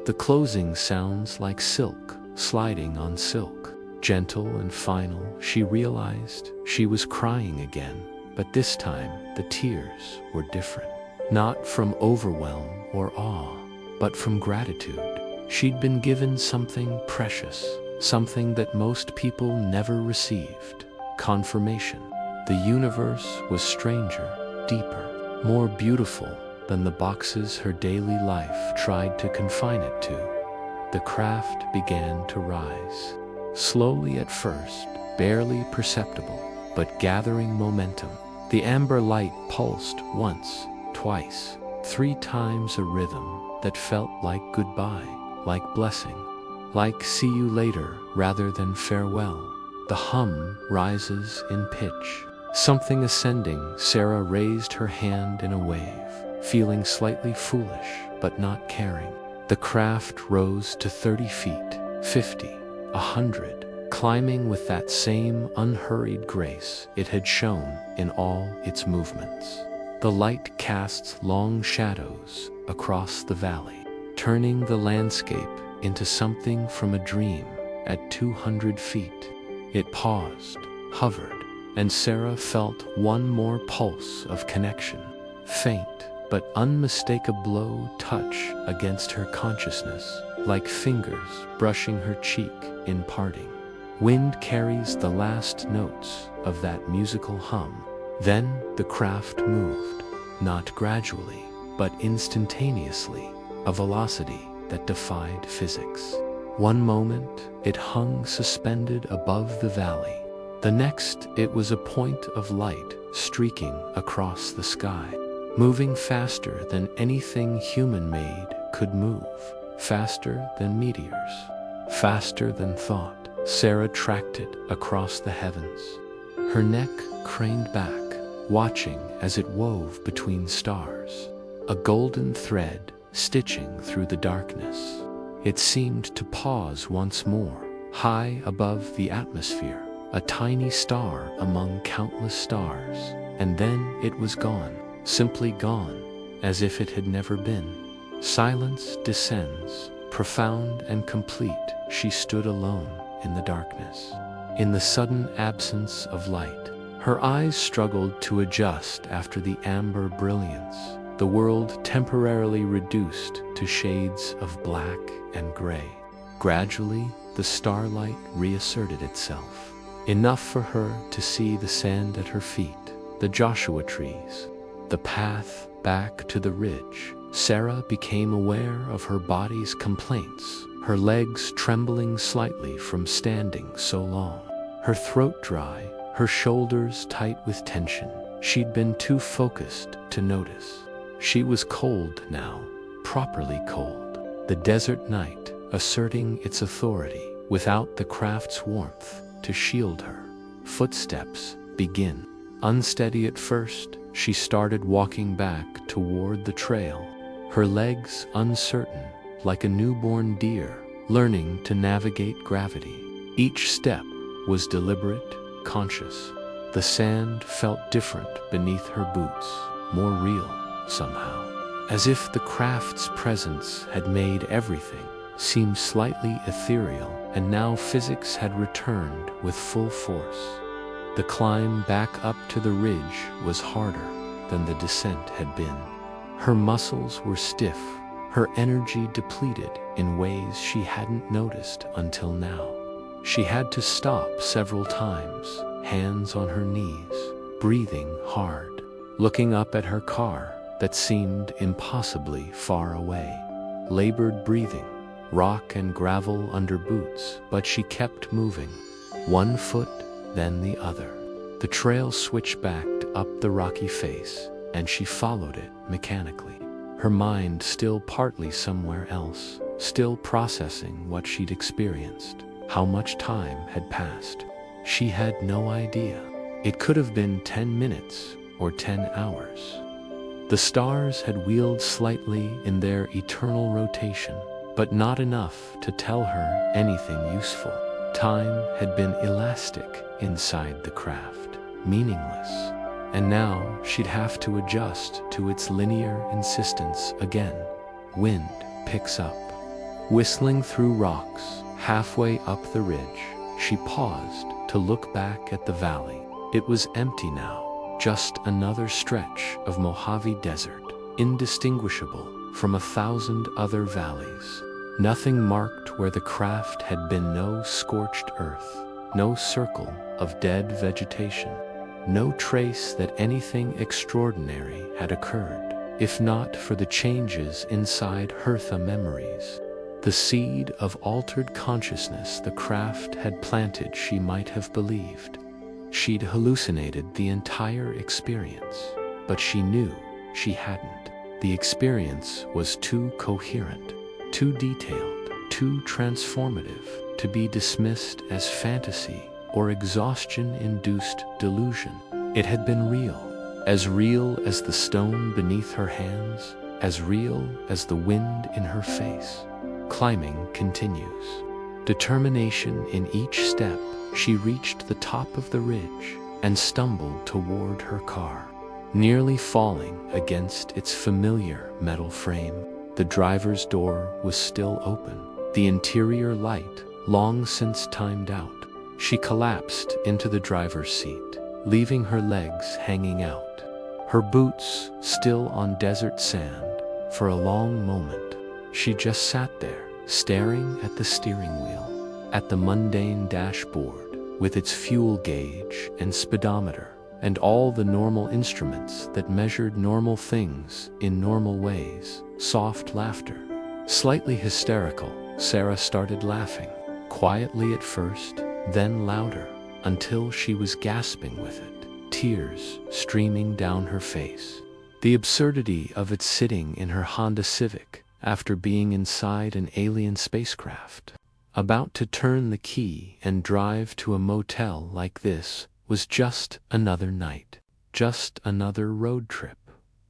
The closing sounds like silk sliding on silk, gentle and final. She realized she was crying again, but this time the tears were different. Not from overwhelm or awe, but from gratitude. She'd been given something precious, something that most people never received: confirmation. The universe was stranger, deeper, more beautiful than the boxes her daily life tried to confine it to. The craft began to rise, slowly at first, barely perceptible, but gathering momentum. The amber light pulsed once, twice, 3 times, a rhythm that felt like goodbye, like blessing, like see you later rather than farewell. The hum rises in pitch. Something ascending. Sarah raised her hand in a wave, feeling slightly foolish, but not caring. The craft rose to 30 feet, 50, 100, climbing with that same unhurried grace it had shown in all its movements. The light casts long shadows across the valley, turning the landscape into something from a dream. At 200 feet, it paused, hovered, and Sarah felt one more pulse of connection. Faint but unmistakable touch against her consciousness, like fingers brushing her cheek in parting. Wind carries the last notes of that musical hum. Then the craft moved, not gradually, but instantaneously, a velocity that defied physics. One moment, it hung suspended above the valley. The next, it was a point of light streaking across the sky, moving faster than anything human-made could move, faster than meteors, faster than thought. Sarah tracked it across the heavens. Her neck craned back, watching as it wove between stars, a golden thread stitching through the darkness. It seemed to pause once more, high above the atmosphere, a tiny star among countless stars, and then it was gone, simply gone, as if it had never been. Silence descends, profound and complete. She stood alone in the darkness, in the sudden absence of light. Her eyes struggled to adjust after the amber brilliance. The world temporarily reduced to shades of black and gray. Gradually, the starlight reasserted itself, enough for her to see the sand at her feet, the Joshua trees, the path back to the ridge. Sarah became aware of her body's complaints, her legs trembling slightly from standing so long, her throat dry, her shoulders tight with tension. She'd been too focused to notice. She was cold now, properly cold. The desert night asserting its authority without the craft's warmth to shield her. Footsteps begin. Unsteady at first, she started walking back toward the trail, her legs uncertain, like a newborn deer learning to navigate gravity. Each step was deliberate, conscious. The sand felt different beneath her boots, more real somehow, as if the craft's presence had made everything seem slightly ethereal, and now physics had returned with full force. The climb back up to the ridge was harder than the descent had been. Her muscles were stiff, her energy depleted in ways she hadn't noticed until now. She had to stop several times, hands on her knees, breathing hard, looking up at her car that seemed impossibly far away. Labored breathing, rock and gravel under boots, but she kept moving, one foot, then the other. The trail switchbacked up the rocky face, and she followed it mechanically, her mind still partly somewhere else, still processing what she'd experienced. How much time had passed? She had no idea. It could have been 10 minutes or 10 hours. The stars had wheeled slightly in their eternal rotation, but not enough to tell her anything useful. Time had been elastic inside the craft, meaningless, and now she'd have to adjust to its linear insistence again. Wind picks up, whistling through rocks. Halfway up the ridge, she paused to look back at the valley. It was empty now, just another stretch of Mojave Desert, indistinguishable from 1,000 other valleys. Nothing marked where the craft had been, no scorched earth, no circle of dead vegetation, no trace that anything extraordinary had occurred, if not for the changes inside Hertha memories. The seed of altered consciousness the craft had planted, she might have believed. she'd hallucinated the entire experience. But she knew she hadn't. The experience was too coherent, too detailed, too transformative to be dismissed as fantasy or exhaustion-induced delusion. It had been real as the stone beneath her hands, as real as the wind in her face. Climbing continues. Determination in each step, she reached the top of the ridge and stumbled toward her car, nearly falling against its familiar metal frame. The driver's door was still open, the interior light long since timed out. She collapsed into the driver's seat, leaving her legs hanging out, her boots still on desert sand. For a long moment, she just sat there, staring at the steering wheel, at the mundane dashboard with its fuel gauge and speedometer, and all the normal instruments that measured normal things in normal ways. Soft laughter. Slightly hysterical, Sarah started laughing, quietly at first, then louder, until she was gasping with it, tears streaming down her face. The absurdity of it sitting in her Honda Civic after being inside an alien spacecraft, about to turn the key and drive to a motel like this, was just another night, just another road trip.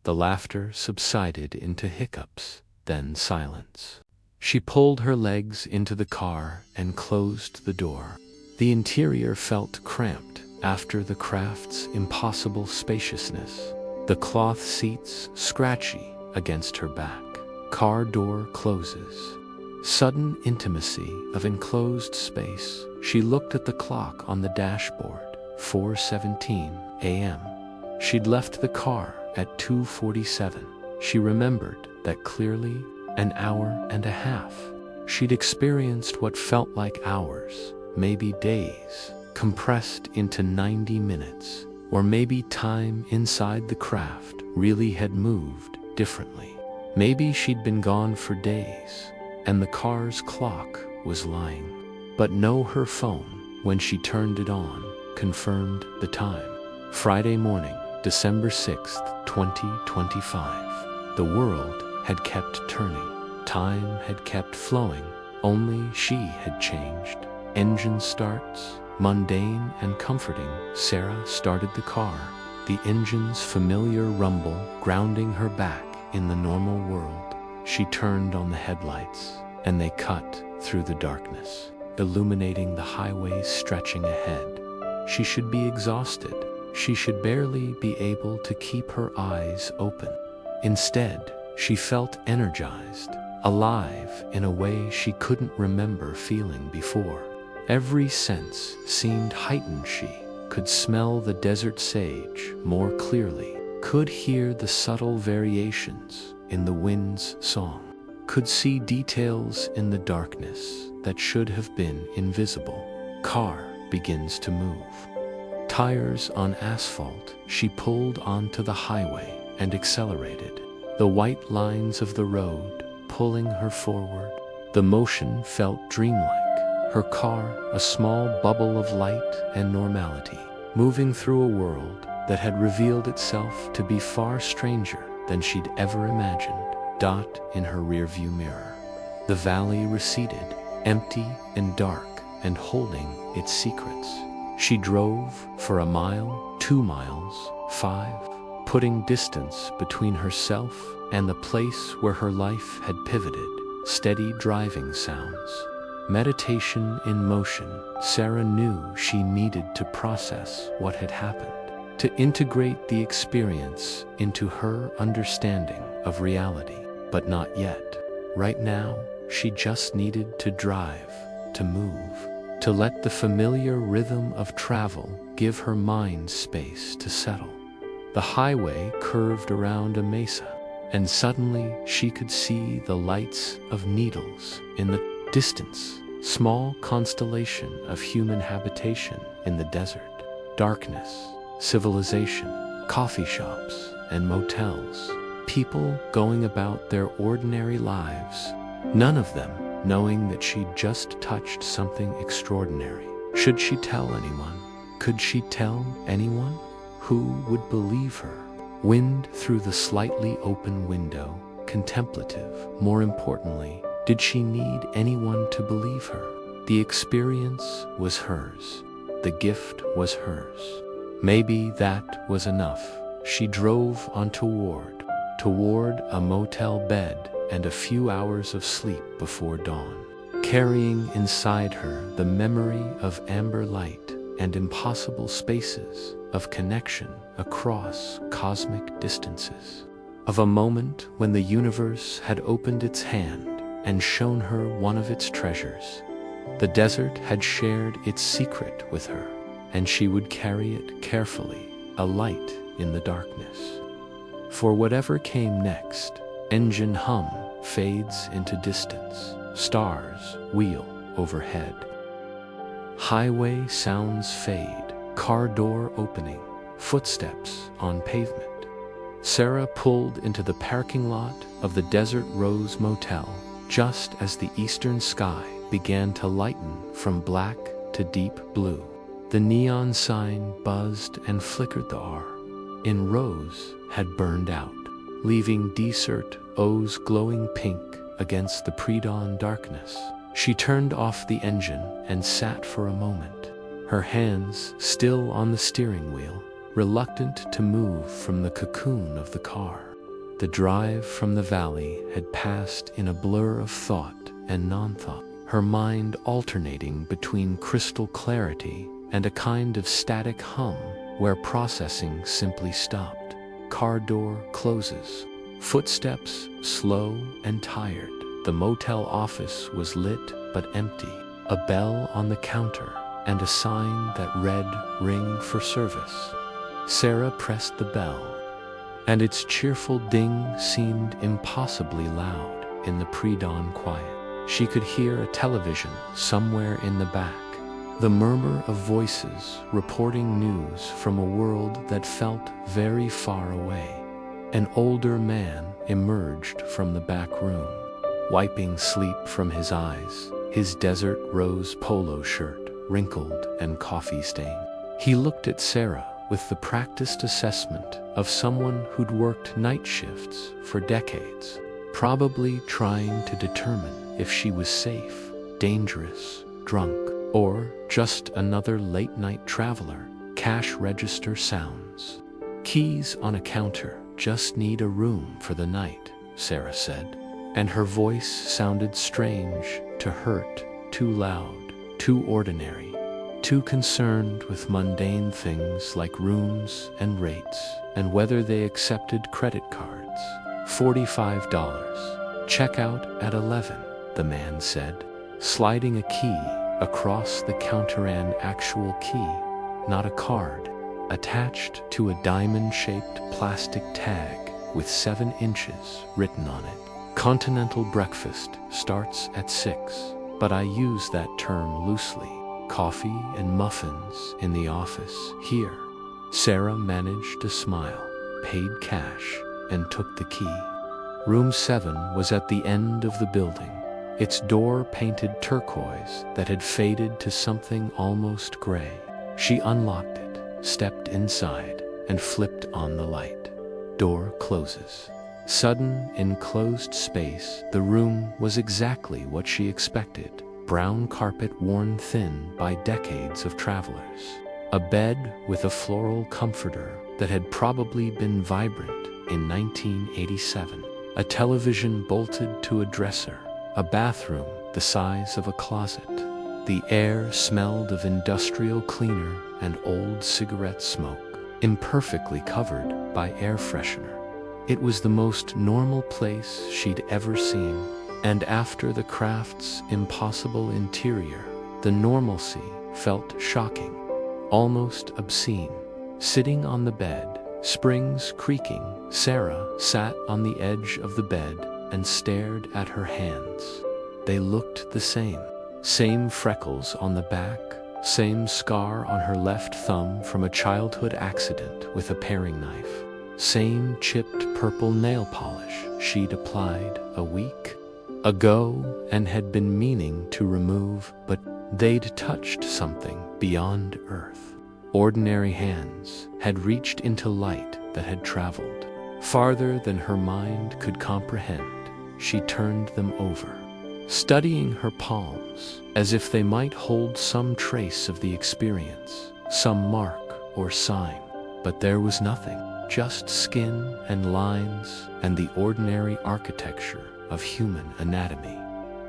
The laughter subsided into hiccups, then silence. She pulled her legs into the car and closed the door. The interior felt cramped after the craft's impossible spaciousness. The cloth seats scratchy against her back. Car door closes. Sudden intimacy of enclosed space. She looked at the clock on the dashboard. 4:17 a.m. She'd left the car at 2:47. She remembered that clearly. An hour and a half. She'd experienced what felt like hours, maybe days, compressed into 90 minutes. Or maybe time inside the craft really had moved differently. Maybe she'd been gone for days, and the car's clock was lying. But no, her phone, when she turned it on, confirmed the time. Friday morning, December 6th, 2025. The world had kept turning. Time had kept flowing. Only she had changed. Engine starts. Mundane and comforting, Sarah started the car, the engine's familiar rumble grounding her back in the normal world. She turned on the headlights, and they cut through the darkness, illuminating the highway stretching ahead. She should be exhausted. She should barely be able to keep her eyes open. Instead, she felt energized, alive in a way she couldn't remember feeling before. Every sense seemed heightened. She could smell the desert sage more clearly, could hear the subtle variations in the wind's song, could see details in the darkness that should have been invisible. Car begins to move. Tires on asphalt, she pulled onto the highway and accelerated. The white lines of the road pulling her forward. The motion felt dreamlike. Her car, a small bubble of light and normality, moving through a world that had revealed itself to be far stranger than she'd ever imagined. Dot in her rearview mirror. The valley receded, empty and dark, and holding its secrets. She drove for a mile, 2 miles, 5, putting distance between herself and the place where her life had pivoted. Steady driving sounds. Meditation in motion. Sarah knew she needed to process what had happened, to integrate the experience into her understanding of reality. But not yet. Right now, she just needed to drive, to move, to let the familiar rhythm of travel give her mind space to settle. The highway curved around a mesa, and suddenly she could see the lights of needles in the distance, small constellation of human habitation in the desert. Darkness, civilization, coffee shops and motels, people going about their ordinary lives, none of them knowing that she'd just touched something extraordinary. Should she tell anyone? could she tell anyone? Who would believe her? Wind through the slightly open window, contemplative. More importantly, did she need anyone to believe her? The experience was hers. The gift was hers. Maybe that was enough. She drove on toward a motel bed and a few hours of sleep before dawn, carrying inside her the memory of amber light and impossible spaces of connection across cosmic distances, of a moment when the universe had opened its hand and shown her one of its treasures. The desert had shared its secret with her, and she would carry it carefully, a light in the darkness. For whatever came next, engine hum fades into distance, stars wheel overhead. Highway sounds fade, car door opening, footsteps on pavement. Sarah pulled into the parking lot of the Desert Rose Motel just as the eastern sky began to lighten from black to deep blue. The neon sign buzzed and flickered. The R in Rose had burned out, leaving Desert O's glowing pink against the pre-dawn darkness. She turned off the engine and sat for a moment, her hands still on the steering wheel, reluctant to move from the cocoon of the car. The drive from the valley had passed in a blur of thought and non-thought, her mind alternating between crystal clarity and a kind of static hum where processing simply stopped. Car door closes. Footsteps slow and tired. The motel office was lit but empty. A bell on the counter and a sign that read "Ring for service." Sarah pressed the bell, and its cheerful ding seemed impossibly loud in the pre-dawn quiet. She could hear a television somewhere in the back, the murmur of voices reporting news from a world that felt very far away. An older man emerged from the back room, wiping sleep from his eyes, his Desert Rose polo shirt wrinkled and coffee-stained. He looked at Sarah with the practiced assessment of someone who'd worked night shifts for decades, probably trying to determine if she was safe, dangerous, drunk, or just another late-night traveler. Cash register sounds. Keys on a counter. Just need a room for the night, Sarah said, and her voice sounded strange, too hurt, too loud, too ordinary, too concerned with mundane things like rooms and rates and whether they accepted credit cards. $45. Checkout at 11, the man said, sliding a key across the counter, an actual key, not a card, attached to a diamond-shaped plastic tag with 7 inches written on it. Continental breakfast starts at 6, but I use that term loosely. Coffee and muffins in the office here. Sarah managed to smile, paid cash, and took the key. Room 7 was at the end of the building, its door painted turquoise that had faded to something almost gray. She unlocked it, stepped inside, and flipped on the light. Door closes. Sudden, enclosed space. The room was exactly what she expected. Brown carpet worn thin by decades of travelers. A bed with a floral comforter that had probably been vibrant in 1987. A television bolted to a dresser. A bathroom the size of a closet. The air smelled of industrial cleaner and old cigarette smoke, imperfectly covered by air freshener. It was the most normal place she'd ever seen, and after the craft's impossible interior, the normalcy felt shocking, almost obscene. Sitting on the bed, springs creaking, Sarah sat on the edge of the bed and stared at her hands. They looked the same. Same freckles on the back, same scar on her left thumb from a childhood accident with a paring knife. Same chipped purple nail polish she'd applied a week ago and had been meaning to remove, but they'd touched something beyond earth. Ordinary hands had reached into light that had traveled farther than her mind could comprehend. She turned them over, studying her palms as if they might hold some trace of the experience, some mark or sign. But there was nothing, just skin and lines and the ordinary architecture of human anatomy.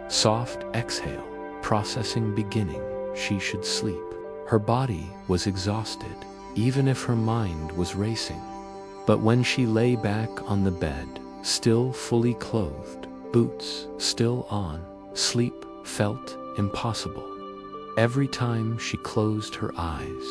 Soft exhale, processing beginning. She should sleep. Her body was exhausted, even if her mind was racing. But when she lay back on the bed, still fully clothed, boots still on, sleep felt impossible. Every time she closed her eyes,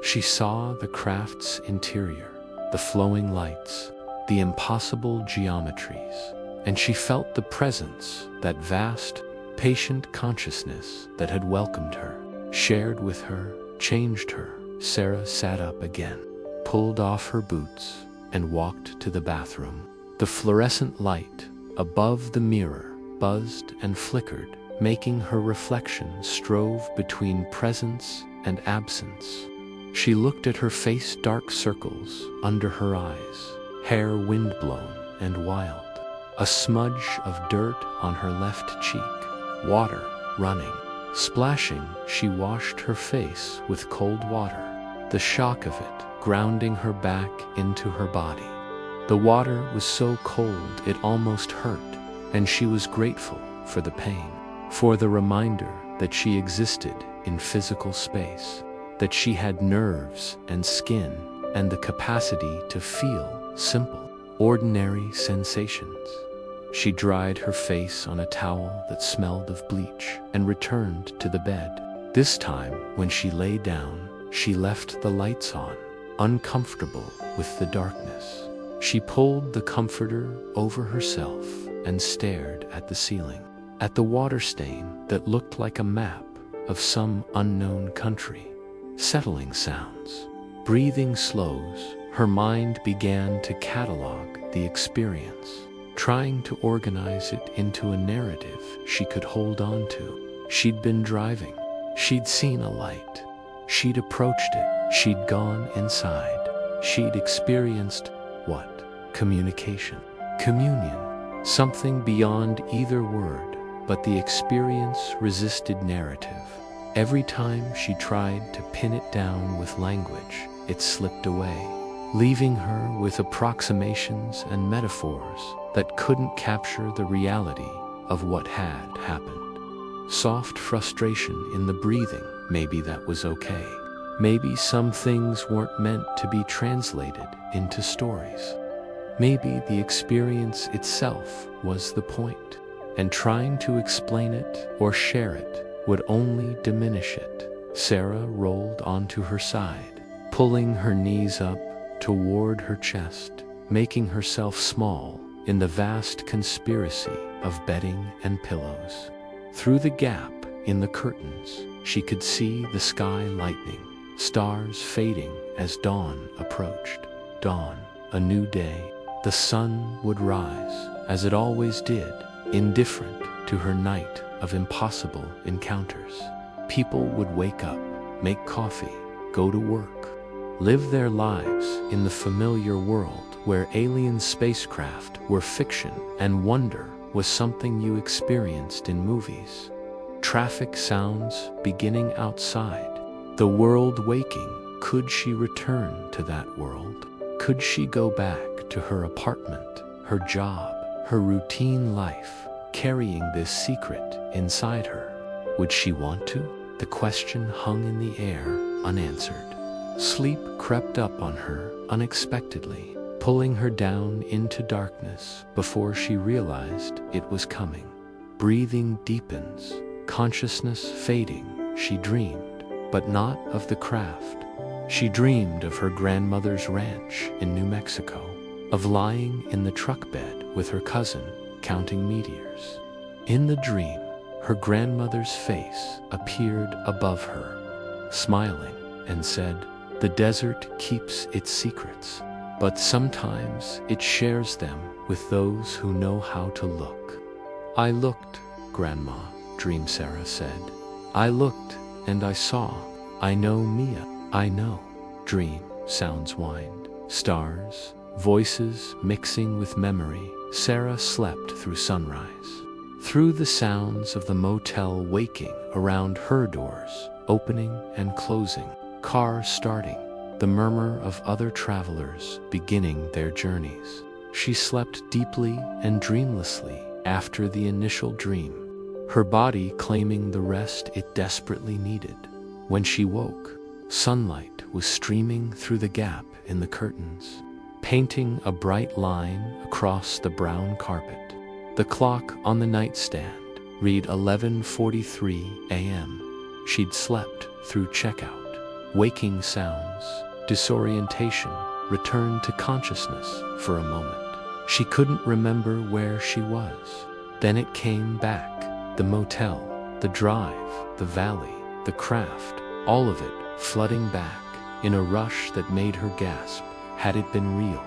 she saw the craft's interior, the flowing lights, the impossible geometries, and she felt the presence, that vast, patient consciousness that had welcomed her, shared with her, changed her. Sarah sat up again, pulled off her boots, and walked to the bathroom. The fluorescent light above the mirror buzzed and flickered, making her reflection strove between presence and absence. She looked at her face, dark circles under her eyes, hair windblown and wild, a smudge of dirt on her left cheek, water running. Splashing, she washed her face with cold water, the shock of it grounding her back into her body. The water was so cold it almost hurt, and she was grateful for the pain, for the reminder that she existed in physical space, that she had nerves and skin and the capacity to feel simple, ordinary sensations. She dried her face on a towel that smelled of bleach and returned to the bed. This time, when she lay down, she left the lights on, uncomfortable with the darkness. She pulled the comforter over herself and stared at the ceiling, at the water stain that looked like a map of some unknown country. Settling sounds, breathing slows, her mind began to catalog the experience, trying to organize it into a narrative she could hold on to. She'd been driving. She'd seen a light. She'd approached it. She'd gone inside. She'd experienced what? Communication. Communion. Something beyond either word, but the experience resisted narrative. Every time she tried to pin it down with language, it slipped away, leaving her with approximations and metaphors that couldn't capture the reality of what had happened. Soft frustration in the breathing. Maybe that was okay. Maybe some things weren't meant to be translated into stories. Maybe the experience itself was the point, and trying to explain it or share it would only diminish it. Sarah rolled onto her side, pulling her knees up toward her chest, making herself small in the vast conspiracy of bedding and pillows. Through the gap in the curtains, she could see the sky lightening, stars fading as dawn approached. Dawn, a new day. The sun would rise, as it always did, indifferent to her night of impossible encounters. People would wake up, make coffee, go to work, live their lives in the familiar world where alien spacecraft were fiction and wonder was something you experienced in movies. Traffic sounds beginning outside, the world waking. Could she return to that world? Could she go back to her apartment, her job, her routine life, carrying this secret inside her? Would she want to? The question hung in the air, unanswered. Sleep crept up on her unexpectedly, pulling her down into darkness before she realized it was coming. Breathing deepens, consciousness fading. She dreamed, but not of the craft. She dreamed of her grandmother's ranch in New Mexico, of lying in the truck bed with her cousin, counting meteors. In the dream, her grandmother's face appeared above her, smiling, and said, "The desert keeps its secrets, but sometimes it shares them with those who know how to look." "I looked, Grandma," Dream Sarah said. "I looked, and I saw. I know, Mia, I know." dream, sounds whined, stars, voices mixing with memory. Sarah slept through sunrise, through the sounds of the motel waking around her doors, opening and closing, cars starting, the murmur of other travelers beginning their journeys. She slept deeply and dreamlessly after the initial dream, her body claiming the rest it desperately needed. When she woke, sunlight was streaming through the gap in the curtains, painting a bright line across the brown carpet. The clock on the nightstand read 11:43 a.m. She'd slept through checkout, waking sounds, disorientation, returned to consciousness for a moment. She couldn't remember where she was. Then it came back, the motel, the drive, the valley, the craft, all of it flooding back in a rush that made her gasp. Had it been real?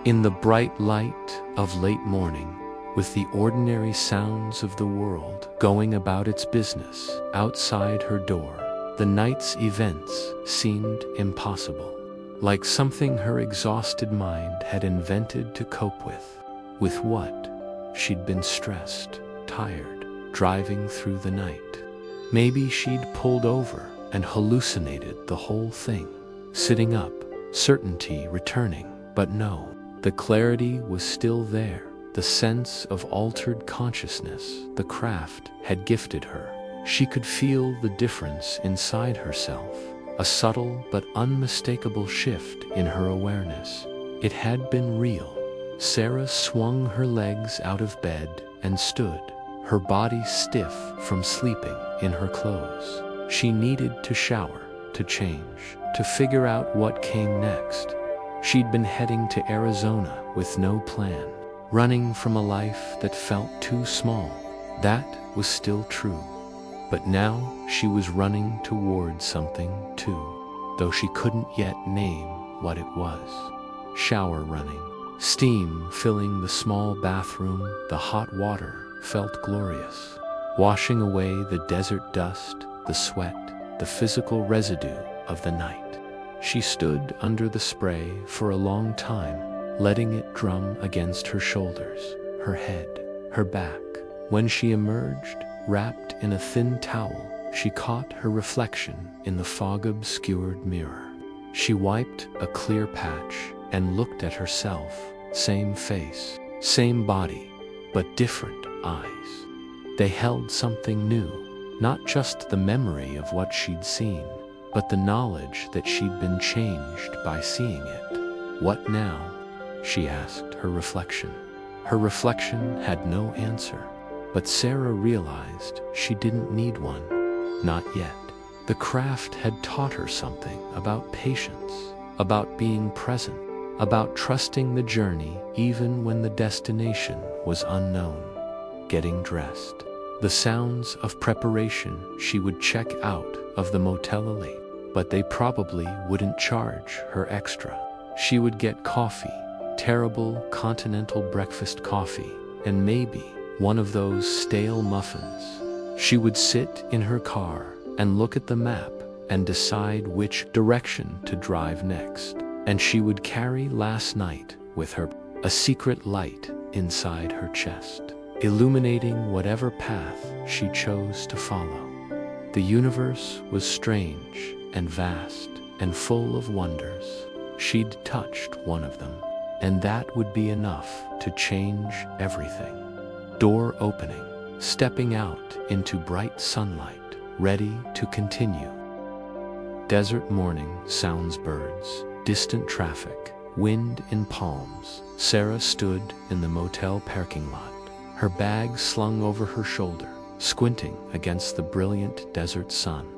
In the bright light of late morning, with the ordinary sounds of the world going about its business outside her door, the night's events seemed impossible, like something her exhausted mind had invented to cope with. With what? She'd been stressed, tired, driving through the night. Maybe she'd pulled over and hallucinated the whole thing. Sitting up, certainty returning, but no, the clarity was still there. The sense of altered consciousness the craft had gifted her. She could feel the difference inside herself, a subtle but unmistakable shift in her awareness. It had been real. Sarah swung her legs out of bed and stood, her body stiff from sleeping in her clothes. She needed to shower, to change, to figure out what came next. She'd been heading to Arizona with no plan, running from a life that felt too small. That was still true. But now she was running towards something too, though she couldn't yet name what it was. Shower running. Steam filling the small bathroom, the hot water felt glorious, washing away the desert dust, the sweat, the physical residue of the night. She stood under the spray for a long time, letting it drum against her shoulders, her head, her back. When she emerged, wrapped in a thin towel, she caught her reflection in the fog-obscured mirror. She wiped a clear patch and looked at herself. Same face, same body, but different eyes. They held something new, not just the memory of what she'd seen, but the knowledge that she'd been changed by seeing it. What now? She asked her reflection. Her reflection had no answer, but Sarah realized she didn't need one. Not yet. The craft had taught her something about patience, about being present, about trusting the journey even when the destination was unknown. Getting dressed. The sounds of preparation. She would check out of the motel late, but they probably wouldn't charge her extra. She would get coffee, terrible continental breakfast coffee, and maybe one of those stale muffins. She would sit in her car and look at the map and decide which direction to drive next. And she would carry last night with her, a secret light inside her chest, illuminating whatever path she chose to follow. The universe was strange and vast and full of wonders. She'd touched one of them, and that would be enough to change everything. Door opening, stepping out into bright sunlight, ready to continue. Desert morning, sounds birds, distant traffic, wind in palms. Sarah stood in the motel parking lot, her bag slung over her shoulder, squinting against the brilliant desert sun.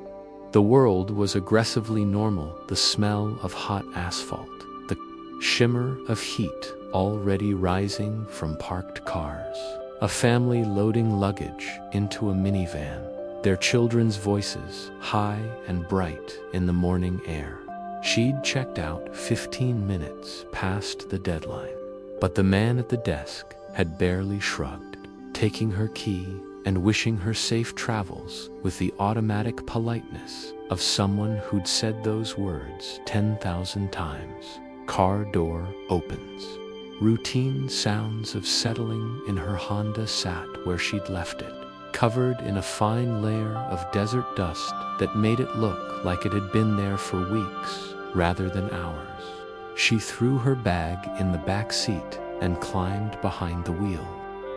The world was aggressively normal, the smell of hot asphalt, the shimmer of heat already rising from parked cars. A family loading luggage into a minivan, their children's voices high and bright in the morning air. She'd checked out 15 minutes past the deadline, but the man at the desk had barely shrugged, taking her key and wishing her safe travels with the automatic politeness of someone who'd said those words 10,000 times. Car door opens. Routine sounds of settling in her Honda sat where she'd left it, covered in a fine layer of desert dust that made it look like it had been there for weeks rather than hours. She threw her bag in the back seat and climbed behind the wheel.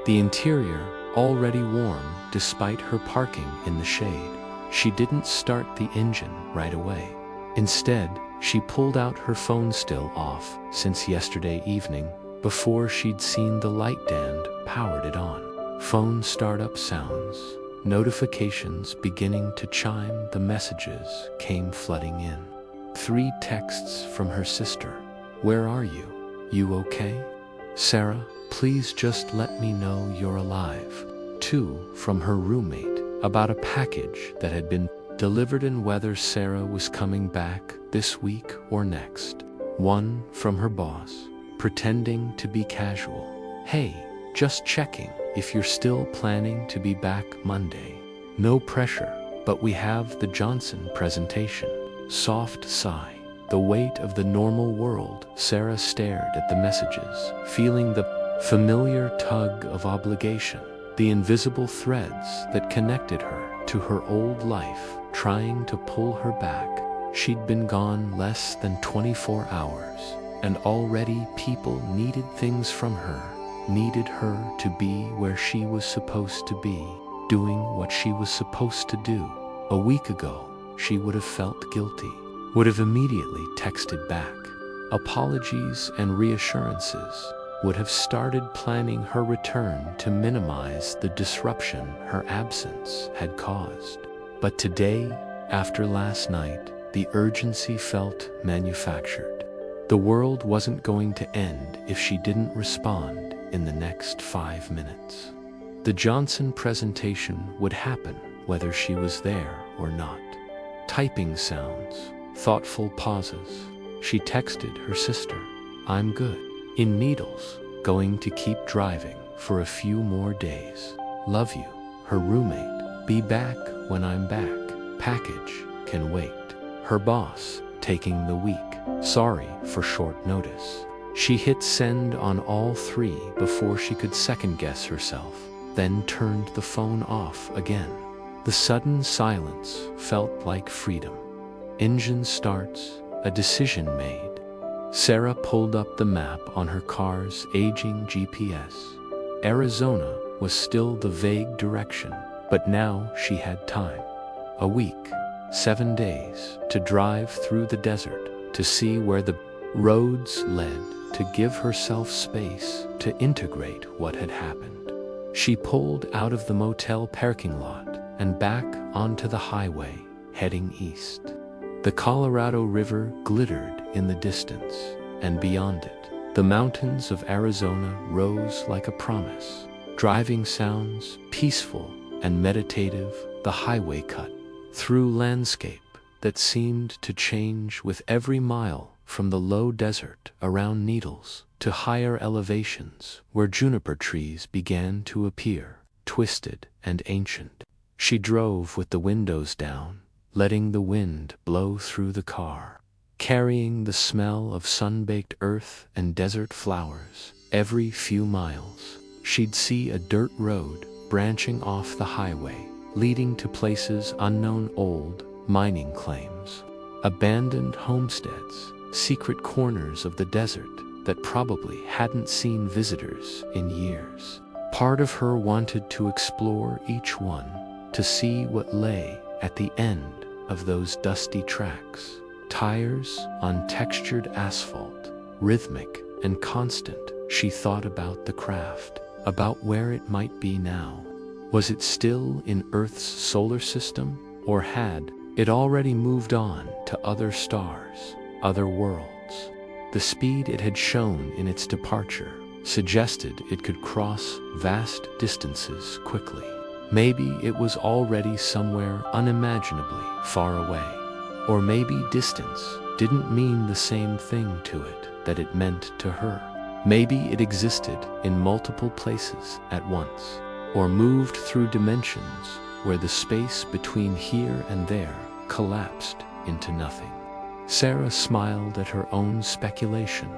The interior already warm despite her parking in the shade. She didn't start the engine right away. Instead, she pulled out her phone, still off since yesterday evening, before she'd seen the light and powered it on. Phone startup sounds, notifications beginning to chime, the messages came flooding in. 3 texts from her sister. Where are you? You okay? Sarah, please just let me know you're alive. 2 from her roommate about a package that had been delivered and whether Sarah was coming back this week or next. 1 from her boss, pretending to be casual. Hey, just checking if you're still planning to be back Monday. No pressure, but we have the Johnson presentation. Soft sigh. The weight of the normal world. Sarah stared at the messages, feeling the familiar tug of obligation, the invisible threads that connected her to her old life, trying to pull her back. She'd been gone less than 24 hours, and already people needed things from her, needed her to be where she was supposed to be, doing what she was supposed to do. A week ago, she would have felt guilty, would have immediately texted back apologies and reassurances, would have started planning her return to minimize the disruption her absence had caused. But today, after last night, the urgency felt manufactured. The world wasn't going to end if she didn't respond in the next 5 minutes. The Johnson presentation would happen whether she was there or not. Typing sounds, thoughtful pauses. She texted her sister, I'm good. In Needles, going to keep driving for a few more days. Love you. Her roommate, be back when I'm back. Package can wait. Her boss, taking the week. Sorry for short notice. She hit send on all 3 before she could second-guess herself, then turned the phone off again. The sudden silence felt like freedom. Engine starts, a decision made. Sarah pulled up the map on her car's aging GPS. Arizona was still the vague direction, but now she had time. A week, 7 days, to drive through the desert, to see where the roads led, to give herself space to integrate what had happened. She pulled out of the motel parking lot and back onto the highway, heading east. The Colorado River glittered in the distance, and beyond it, the mountains of Arizona rose like a promise. Driving sounds, peaceful and meditative, the highway cut through landscape that seemed to change with every mile, from the low desert around Needles to higher elevations where juniper trees began to appear, twisted and ancient. She drove with the windows down, letting the wind blow through the car, carrying the smell of sun-baked earth and desert flowers. Every few miles, she'd see a dirt road branching off the highway, leading to places unknown, old mining claims, abandoned homesteads, secret corners of the desert that probably hadn't seen visitors in years. Part of her wanted to explore each one, to see what lay at the end of those dusty tracks. Tires on textured asphalt, rhythmic and constant. She thought about the craft, about where it might be now. Was it still in Earth's solar system, or had it already moved on to other stars, other worlds? The speed it had shown in its departure suggested it could cross vast distances quickly. Maybe it was already somewhere unimaginably far away. Or maybe distance didn't mean the same thing to it that it meant to her. Maybe it existed in multiple places at once, or moved through dimensions where the space between here and there collapsed into nothing. Sarah smiled at her own speculation.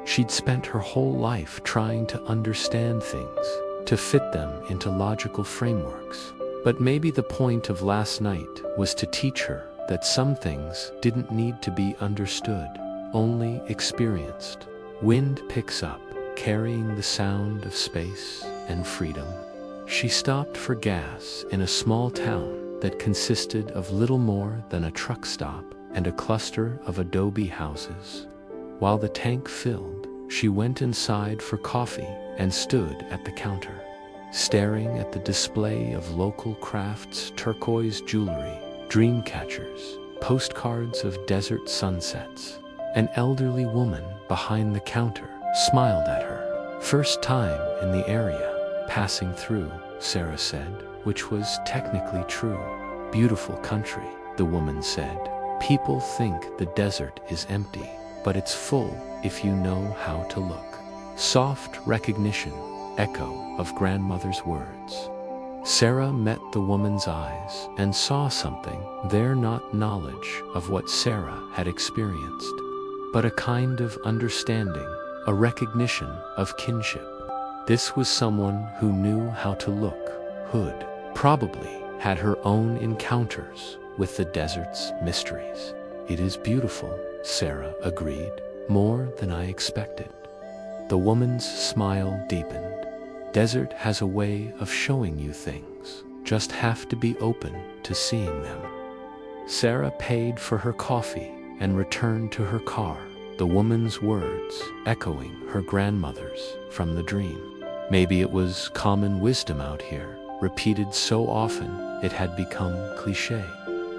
She'd spent her whole life trying to understand things, to fit them into logical frameworks. But maybe the point of last night was to teach her that some things didn't need to be understood, only experienced. Wind picks up, carrying the sound of space and freedom. She stopped for gas in a small town that consisted of little more than a truck stop and a cluster of adobe houses. While the tank filled, she went inside for coffee and stood at the counter, staring at the display of local crafts, turquoise jewelry, dream catchers, postcards of desert sunsets. An elderly woman behind the counter smiled at her. "First time in the area, passing through," Sarah said, which was technically true. "Beautiful country," the woman said. "People think the desert is empty, but it's full if you know how to look." Soft recognition, echo of grandmother's words. Sarah met the woman's eyes and saw something there, not knowledge of what Sarah had experienced, but a kind of understanding, a recognition of kinship. This was someone who knew how to look, who'd probably had her own encounters with the desert's mysteries. "It is beautiful," Sarah agreed, "more than I expected." The woman's smile deepened. "Desert has a way of showing you things, just have to be open to seeing them." Sarah paid for her coffee and returned to her car, the woman's words echoing her grandmother's from the dream. Maybe it was common wisdom out here, repeated so often it had become cliché.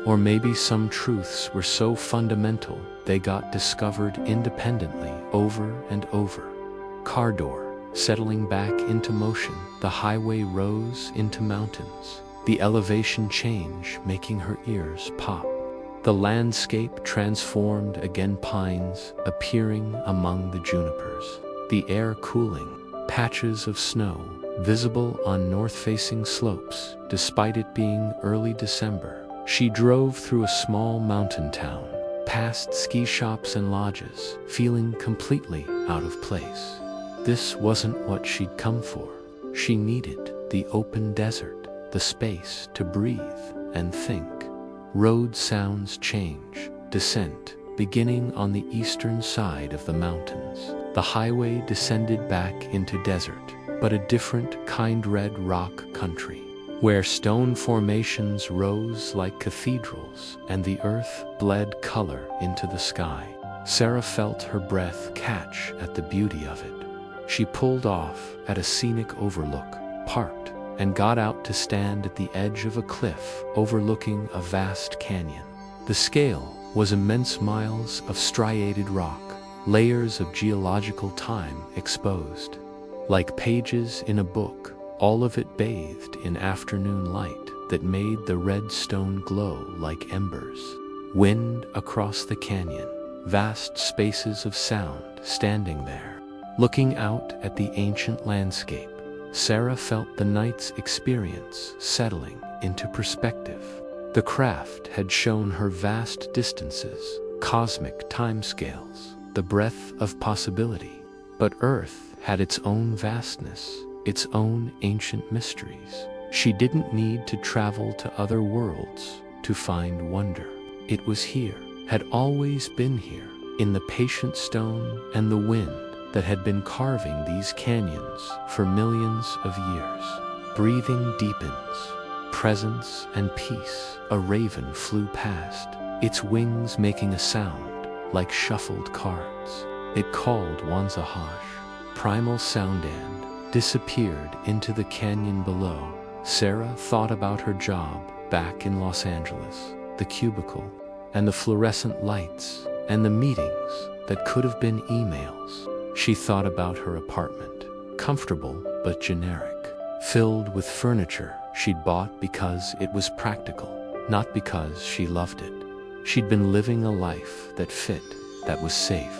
Or maybe some truths were so fundamental they got discovered independently over and over. Car door settling back into motion, the highway rose into mountains, the elevation change making her ears pop. The landscape transformed again, pines appearing among the junipers, the air cooling, patches of snow visible on north-facing slopes despite it being early December. She drove through a small mountain town, past ski shops and lodges, feeling completely out of place. This wasn't what she'd come for. She needed the open desert, the space to breathe and think. Road sounds change, descent, beginning on the eastern side of the mountains. The highway descended back into desert, but a different kind, red rock country, where stone formations rose like cathedrals and the earth bled color into the sky. Sarah felt her breath catch at the beauty of it. She pulled off at a scenic overlook, parked, and got out to stand at the edge of a cliff overlooking a vast canyon. The scale was immense, miles of striated rock, layers of geological time exposed. Like pages in a book, all of it bathed in afternoon light that made the red stone glow like embers. Wind across the canyon, vast spaces of sound standing there. Looking out at the ancient landscape, Sarah felt the night's experience settling into perspective. The craft had shown her vast distances, cosmic timescales, the breadth of possibility. But Earth had its own vastness, its own ancient mysteries. She didn't need to travel to other worlds to find wonder. It was here, had always been here, in the patient stone and the wind that had been carving these canyons for millions of years. Breathing deepens, presence and peace. A raven flew past, its wings making a sound like shuffled cards. It called Wanzahash. Primal sound and disappeared into the canyon below. Sarah thought about her job back in Los Angeles, the cubicle, and the fluorescent lights, and the meetings that could have been emails. She thought about her apartment, comfortable but generic, filled with furniture she'd bought because it was practical, not because she loved it. She'd been living a life that fit, that was safe,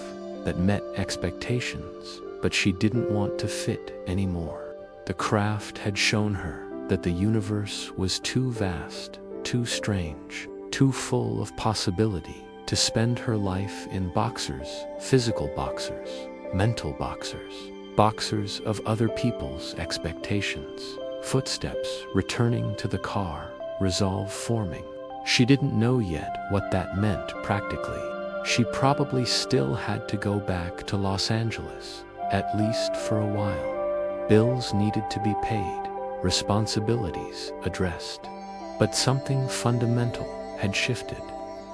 that met expectations, but she didn't want to fit anymore. The craft had shown her that the universe was too vast, too strange, too full of possibility to spend her life in boxers, physical boxers, mental boxers, boxers of other people's expectations, footsteps returning to the car, resolve forming. She didn't know yet what that meant practically. She probably still had to go back to Los Angeles, at least for a while. Bills needed to be paid, responsibilities addressed. But something fundamental had shifted.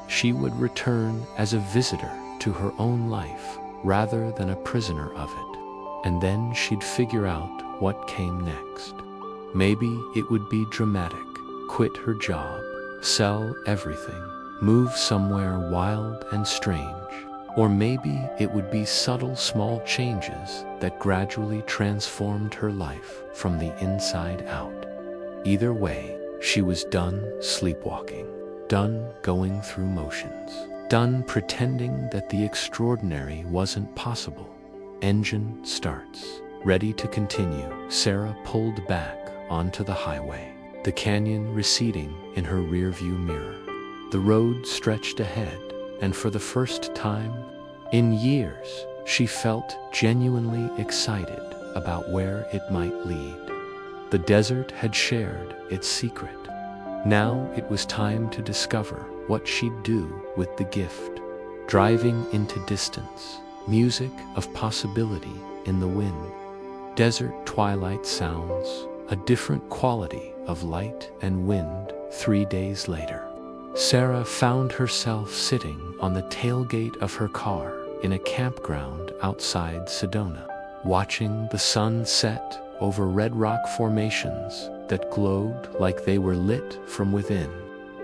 She would return as a visitor to her own life rather than a prisoner of it. And then she'd figure out what came next. Maybe it would be dramatic, quit her job, sell everything, move somewhere wild and strange. Or maybe it would be subtle small changes that gradually transformed her life from the inside out. Either way, she was done sleepwalking, done going through motions, done pretending that the extraordinary wasn't possible. Engine starts. Ready to continue, Sarah pulled back onto the highway, the canyon receding in her rearview mirror. The road stretched ahead, and for the first time in years, she felt genuinely excited about where it might lead. The desert had shared its secret. Now it was time to discover what she'd do with the gift. Driving into distance, music of possibility in the wind. Desert twilight sounds, a different quality of light and wind 3 days later. Sarah found herself sitting on the tailgate of her car in a campground outside Sedona, watching the sun set over red rock formations that glowed like they were lit from within.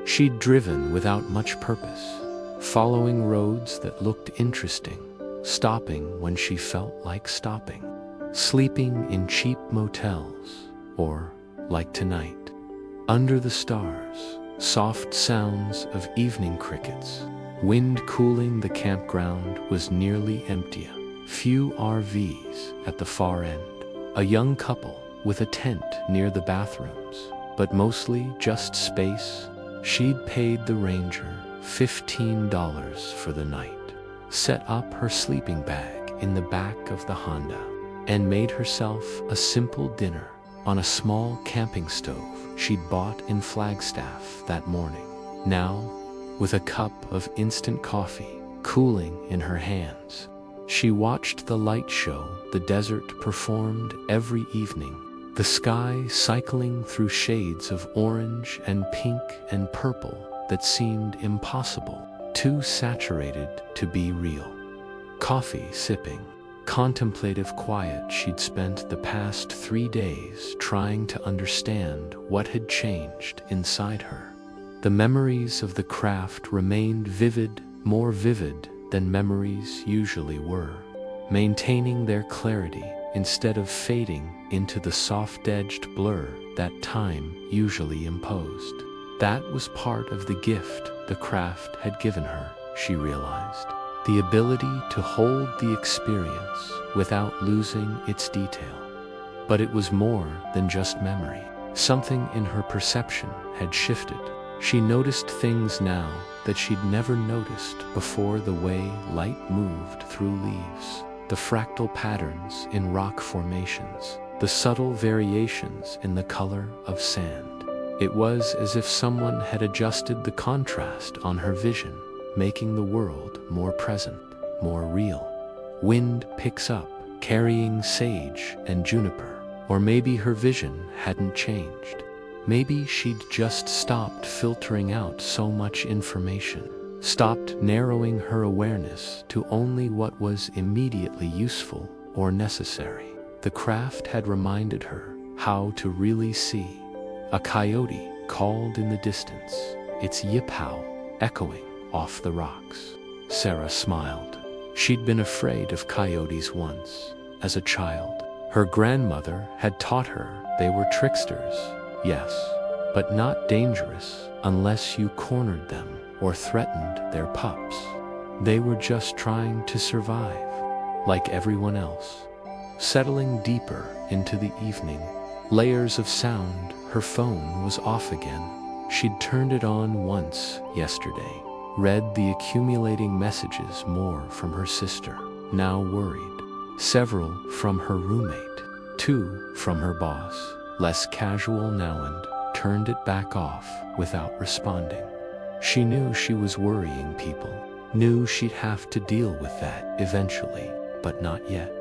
She'd driven without much purpose, following roads that looked interesting, stopping when she felt like stopping, sleeping in cheap motels, or, like tonight, under the stars, soft sounds of evening crickets. Wind cooling the campground was nearly empty. Few RVs at the far end. A young couple with a tent near the bathrooms, but mostly just space. She'd paid the ranger $15 for the night, set up her sleeping bag in the back of the Honda, and made herself a simple dinner on a small camping stove she'd bought in Flagstaff that morning. Now, with a cup of instant coffee cooling in her hands, she watched the light show the desert performed every evening, the sky cycling through shades of orange and pink and purple that seemed impossible, too saturated to be real. Coffee sipping, contemplative quiet she'd spent the past 3 days trying to understand what had changed inside her. The memories of the craft remained vivid, more vivid than memories usually were, maintaining their clarity instead of fading into the soft-edged blur that time usually imposed. That was part of the gift the craft had given her, she realized. The ability to hold the experience without losing its detail. But it was more than just memory. Something in her perception had shifted. She noticed things now that she'd never noticed before: the way light moved through leaves, the fractal patterns in rock formations, the subtle variations in the color of sand. It was as if someone had adjusted the contrast on her vision, making the world more present, more real. Wind picks up, carrying sage and juniper. Or maybe her vision hadn't changed. Maybe she'd just stopped filtering out so much information, stopped narrowing her awareness to only what was immediately useful or necessary. The craft had reminded her how to really see. A coyote called in the distance, its yip-howl echoing off the rocks. Sarah smiled. She'd been afraid of coyotes once, as a child. Her grandmother had taught her they were tricksters, yes, but not dangerous unless you cornered them or threatened their pups. They were just trying to survive, like everyone else. Settling deeper into the evening, layers of sound, her phone was off again. She'd turned it on once yesterday, read the accumulating messages, more from her sister, now worried, several from her roommate, 2 from her boss, less casual now, and turned it back off without responding. She knew she was worrying people, knew she'd have to deal with that eventually, but not yet.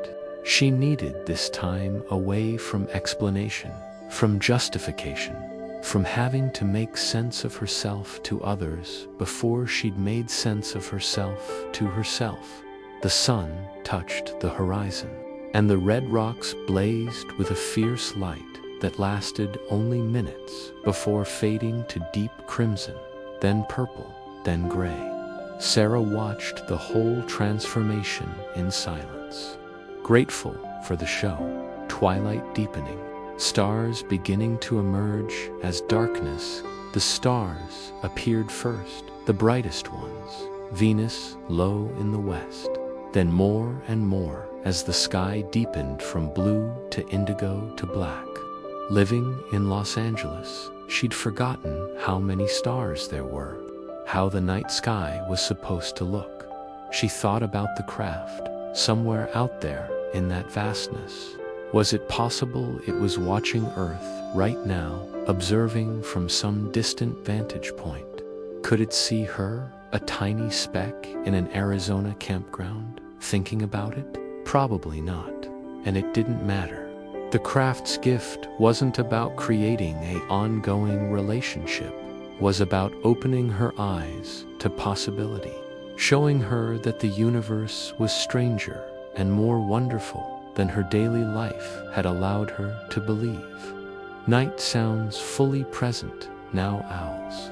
She needed this time away from explanation, from justification, from having to make sense of herself to others before she'd made sense of herself to herself. The sun touched the horizon, and the red rocks blazed with a fierce light that lasted only minutes before fading to deep crimson, then purple, then gray. Sarah watched the whole transformation in silence, grateful for the show. Twilight deepening, stars beginning to emerge as darkness. The stars appeared first, the brightest ones, Venus low in the west, then more and more as the sky deepened from blue to indigo to black. Living in Los Angeles, she'd forgotten how many stars there were, how the night sky was supposed to look. She thought about the craft, somewhere out there in that vastness. Was it possible it was watching Earth right now, observing from some distant vantage point? Could it see her, a tiny speck in an Arizona campground, thinking about it? Probably not, and it didn't matter. The craft's gift wasn't about creating an ongoing relationship, was about opening her eyes to possibility, showing her that the universe was stranger and more wonderful than her daily life had allowed her to believe. Night sounds fully present, now owls.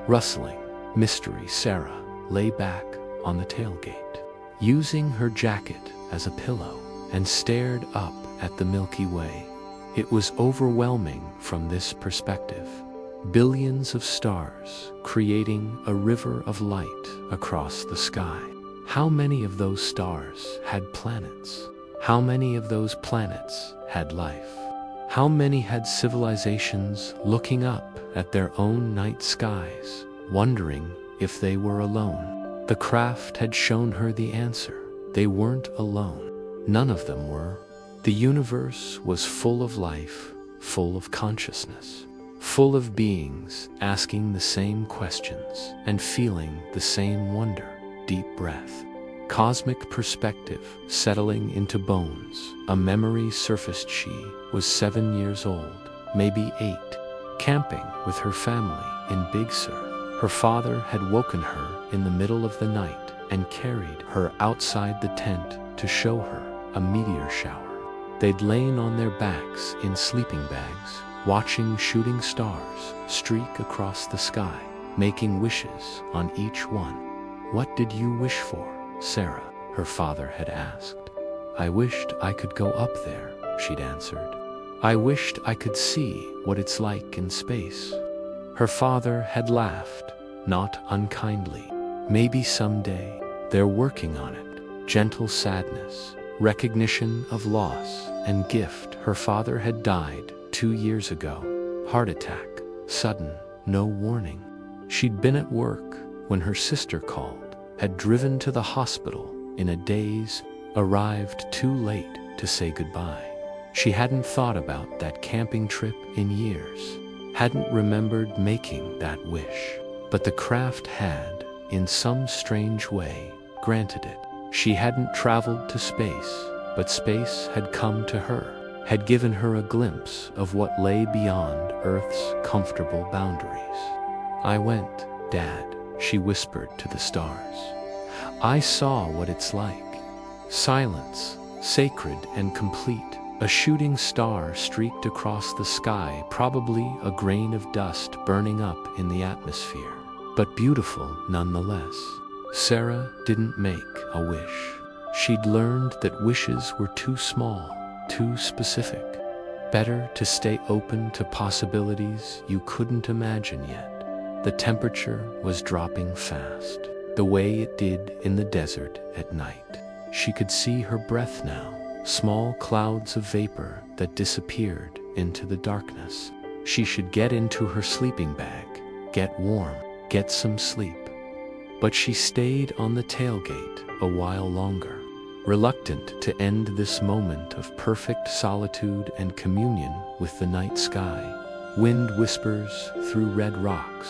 Rustling, mystery. Sarah lay back on the tailgate, using her jacket as a pillow, and stared up at the Milky Way. It was overwhelming from this perspective. Billions of stars creating a river of light across the sky. How many of those stars had planets? How many of those planets had life? How many had civilizations looking up at their own night skies, wondering if they were alone? The craft had shown her the answer. They weren't alone. None of them were. The universe was full of life, full of consciousness, full of beings asking the same questions and feeling the same wonder. Deep breath. Cosmic perspective settling into bones. A memory surfaced. She was 7 years old, maybe 8, camping with her family in Big Sur. Her father had woken her in the middle of the night and carried her outside the tent to show her a meteor shower. They'd lain on their backs in sleeping bags, watching shooting stars streak across the sky, making wishes on each one. "What did you wish for, Sarah?" her father had asked. "I wished I could go up there," she'd answered. "I wished I could see what it's like in space." Her father had laughed, not unkindly. "Maybe someday. They're working on it." Gentle sadness, recognition of loss and gift. Her father had died 2 years ago. Heart attack, sudden, no warning. She'd been at work when her sister called, had driven to the hospital in a daze, arrived too late to say goodbye. She hadn't thought about that camping trip in years, hadn't remembered making that wish. But the craft had, in some strange way, granted it. She hadn't traveled to space, but space had come to her, had given her a glimpse of what lay beyond Earth's comfortable boundaries. "I went, Dad," she whispered to the stars. "I saw what it's like." Silence, sacred and complete. A shooting star streaked across the sky, probably a grain of dust burning up in the atmosphere, but beautiful nonetheless. Sarah didn't make a wish. She'd learned that wishes were too small, too specific. Better to stay open to possibilities you couldn't imagine yet. The temperature was dropping fast, the way it did in the desert at night. She could see her breath now, small clouds of vapor that disappeared into the darkness. She should get into her sleeping bag, get warm, get some sleep. But she stayed on the tailgate a while longer, reluctant to end this moment of perfect solitude and communion with the night sky. Wind whispers through red rocks.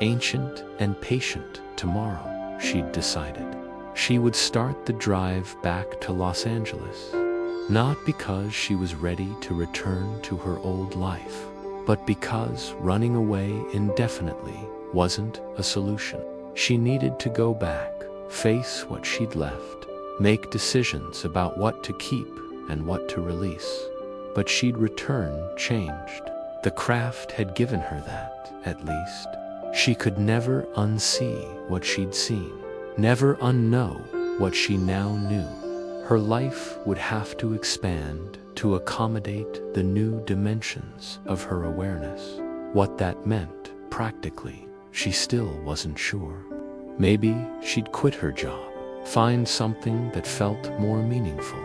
Ancient and patient tomorrow, she'd decided. She would start the drive back to Los Angeles, not because she was ready to return to her old life, but because running away indefinitely wasn't a solution. She needed to go back, face what she'd left, make decisions about what to keep and what to release. But she'd return changed. The craft had given her that, at least. She could never unsee what she'd seen, never unknow what she now knew. Her life would have to expand to accommodate the new dimensions of her awareness. What that meant, practically, she still wasn't sure. Maybe she'd quit her job, find something that felt more meaningful.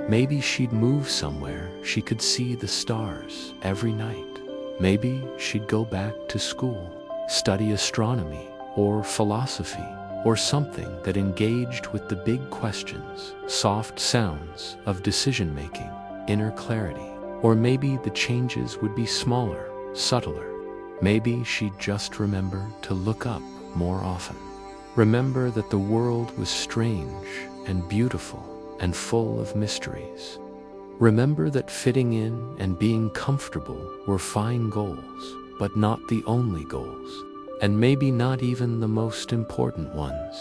Maybe she'd move somewhere she could see the stars every night. Maybe she'd go back to school, study astronomy or philosophy or something that engaged with the big questions, soft sounds of decision-making, inner clarity. Or maybe the changes would be smaller, subtler. Maybe she'd just remember to look up more often. Remember that the world was strange and beautiful and full of mysteries. Remember that fitting in and being comfortable were fine goals, but not the only goals, and maybe not even the most important ones.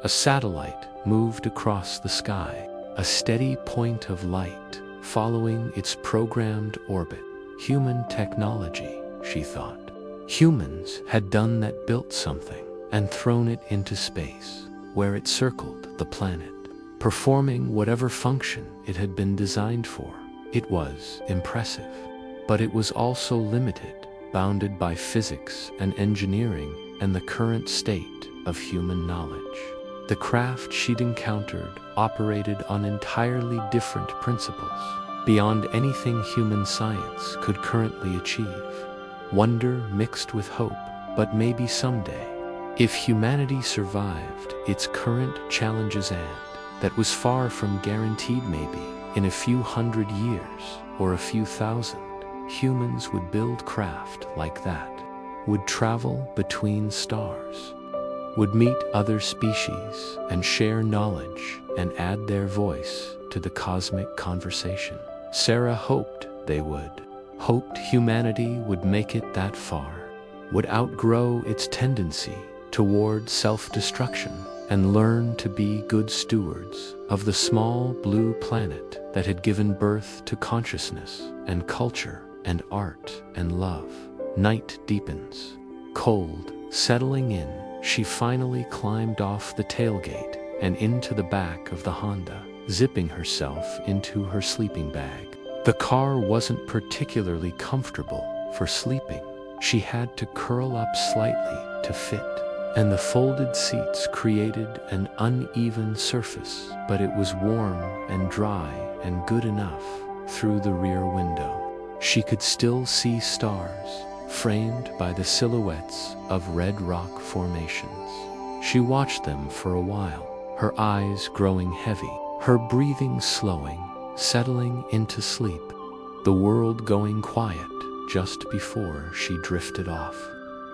A satellite moved across the sky, a steady point of light following its programmed orbit. Human technology, she thought. Humans had done that, built something and thrown it into space, where it circled the planet, performing whatever function it had been designed for. It was impressive, but it was also limited, bounded by physics and engineering and the current state of human knowledge. The craft she'd encountered operated on entirely different principles, beyond anything human science could currently achieve. Wonder mixed with hope, but maybe someday, if humanity survived its current challenges, and that was far from guaranteed, maybe in a few hundred years or a few thousand, humans would build craft like that, would travel between stars, would meet other species and share knowledge and add their voice to the cosmic conversation. Sarah hoped they would, hoped humanity would make it that far, would outgrow its tendency toward self-destruction and learn to be good stewards of the small blue planet that had given birth to consciousness and culture and art and love. Night deepens. Cold, settling in, she finally climbed off the tailgate and into the back of the Honda, zipping herself into her sleeping bag. The car wasn't particularly comfortable for sleeping. She had to curl up slightly to fit, and the folded seats created an uneven surface, but it was warm and dry and good enough. Through the rear window, she could still see stars, framed by the silhouettes of red rock formations. She watched them for a while, her eyes growing heavy, her breathing slowing, settling into sleep, the world going quiet just before she drifted off.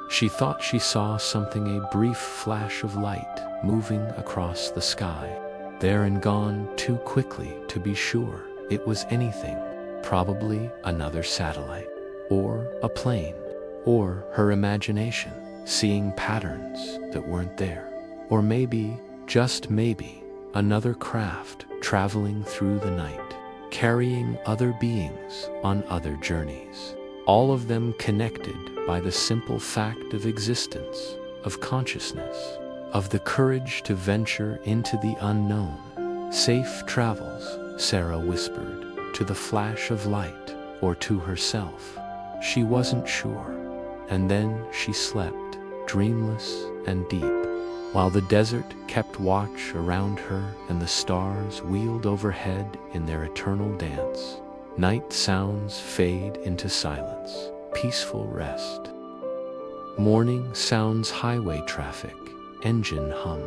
She thought she saw something, a brief flash of light moving across the sky, there and gone too quickly to be sure it was anything. Probably another satellite, or a plane, or her imagination, seeing patterns that weren't there. Or maybe, just maybe, another craft traveling through the night, carrying other beings on other journeys, all of them connected by the simple fact of existence, of consciousness, of the courage to venture into the unknown. Safe travels, Sarah whispered, to the flash of light, or to herself. She wasn't sure. And then she slept, dreamless and deep, while the desert kept watch around her and the stars wheeled overhead in their eternal dance. Night sounds fade into silence, peaceful rest. Morning sounds highway traffic, engine hum.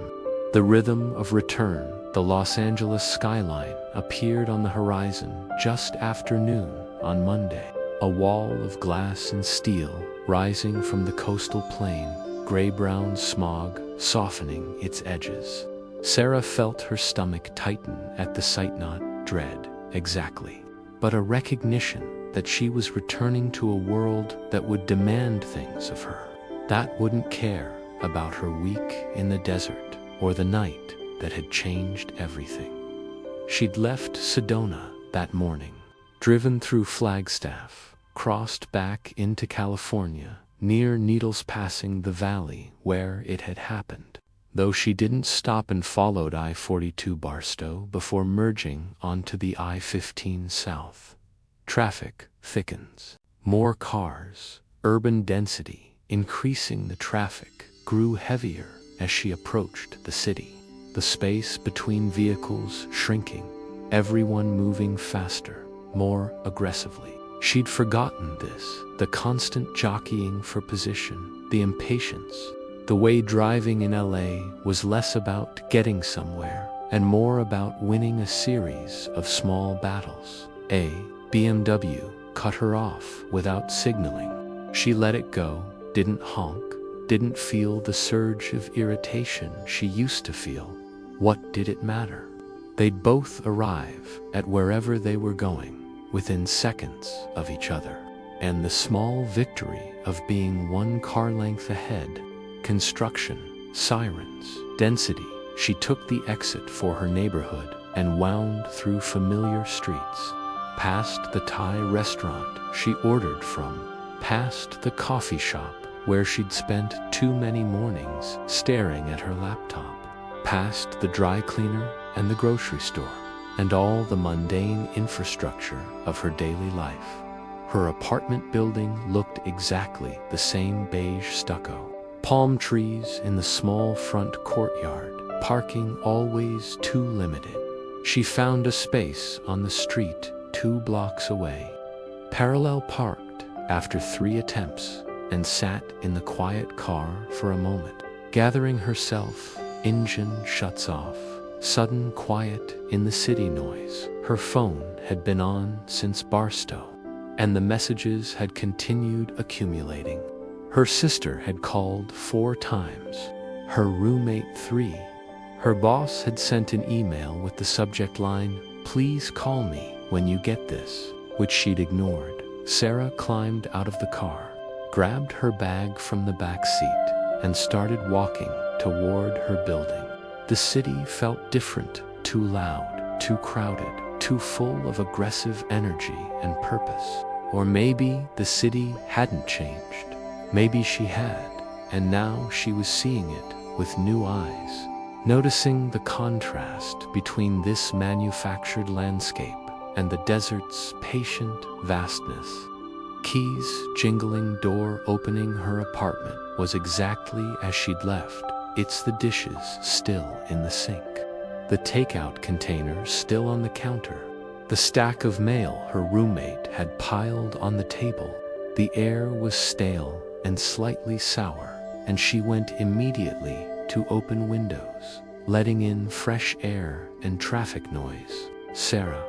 The rhythm of return, the Los Angeles skyline appeared on the horizon just after noon on Monday. A wall of glass and steel rising from the coastal plain, gray-brown smog softening its edges. Sarah felt her stomach tighten at the sight, not dread exactly, but a recognition that she was returning to a world that would demand things of her, that wouldn't care about her week in the desert or the night that had changed everything. She'd left Sedona that morning, driven through Flagstaff, crossed back into California, near Needles, passing the valley where it had happened, though she didn't stop and followed I-42 Barstow before merging onto the I-15 south. Traffic thickens. More cars, urban density increasing. The traffic grew heavier as she approached the city, the space between vehicles shrinking, everyone moving faster, more aggressively. She'd forgotten this, the constant jockeying for position, the impatience, the way driving in LA was less about getting somewhere and more about winning a series of small battles. A BMW cut her off without signaling. She let it go, didn't honk, didn't feel the surge of irritation she used to feel. What did it matter? They'd both arrive at wherever they were going within seconds of each other, and the small victory of being one car length ahead. Construction, sirens, density. She took the exit for her neighborhood and wound through familiar streets, past the Thai restaurant she ordered from, past the coffee shop where she'd spent too many mornings staring at her laptop, past the dry cleaner and the grocery store, and all the mundane infrastructure of her daily life. Her apartment building looked exactly the same, beige stucco, palm trees in the small front courtyard, parking always too limited. She found a space on the street 2 blocks away, parallel parked after 3 attempts, and sat in the quiet car for a moment. Gathering herself, engine shuts off. Sudden quiet in the city noise. Her phone had been on since Barstow, and the messages had continued accumulating. Her sister had called 4 times, her roommate 3. Her boss had sent an email with the subject line, "Please call me when you get this," which she'd ignored. Sarah climbed out of the car, grabbed her bag from the back seat, and started walking toward her building. The city felt different, too loud, too crowded, too full of aggressive energy and purpose. Or maybe the city hadn't changed. Maybe she had, and now she was seeing it with new eyes, noticing the contrast between this manufactured landscape and the desert's patient vastness. Keys jingling, door opening. Her apartment was exactly as she'd left. It's the dishes still in the sink, the takeout container still on the counter, the stack of mail her roommate had piled on the table. The air was stale and slightly sour, and she went immediately to open windows, letting in fresh air and traffic noise. Sarah,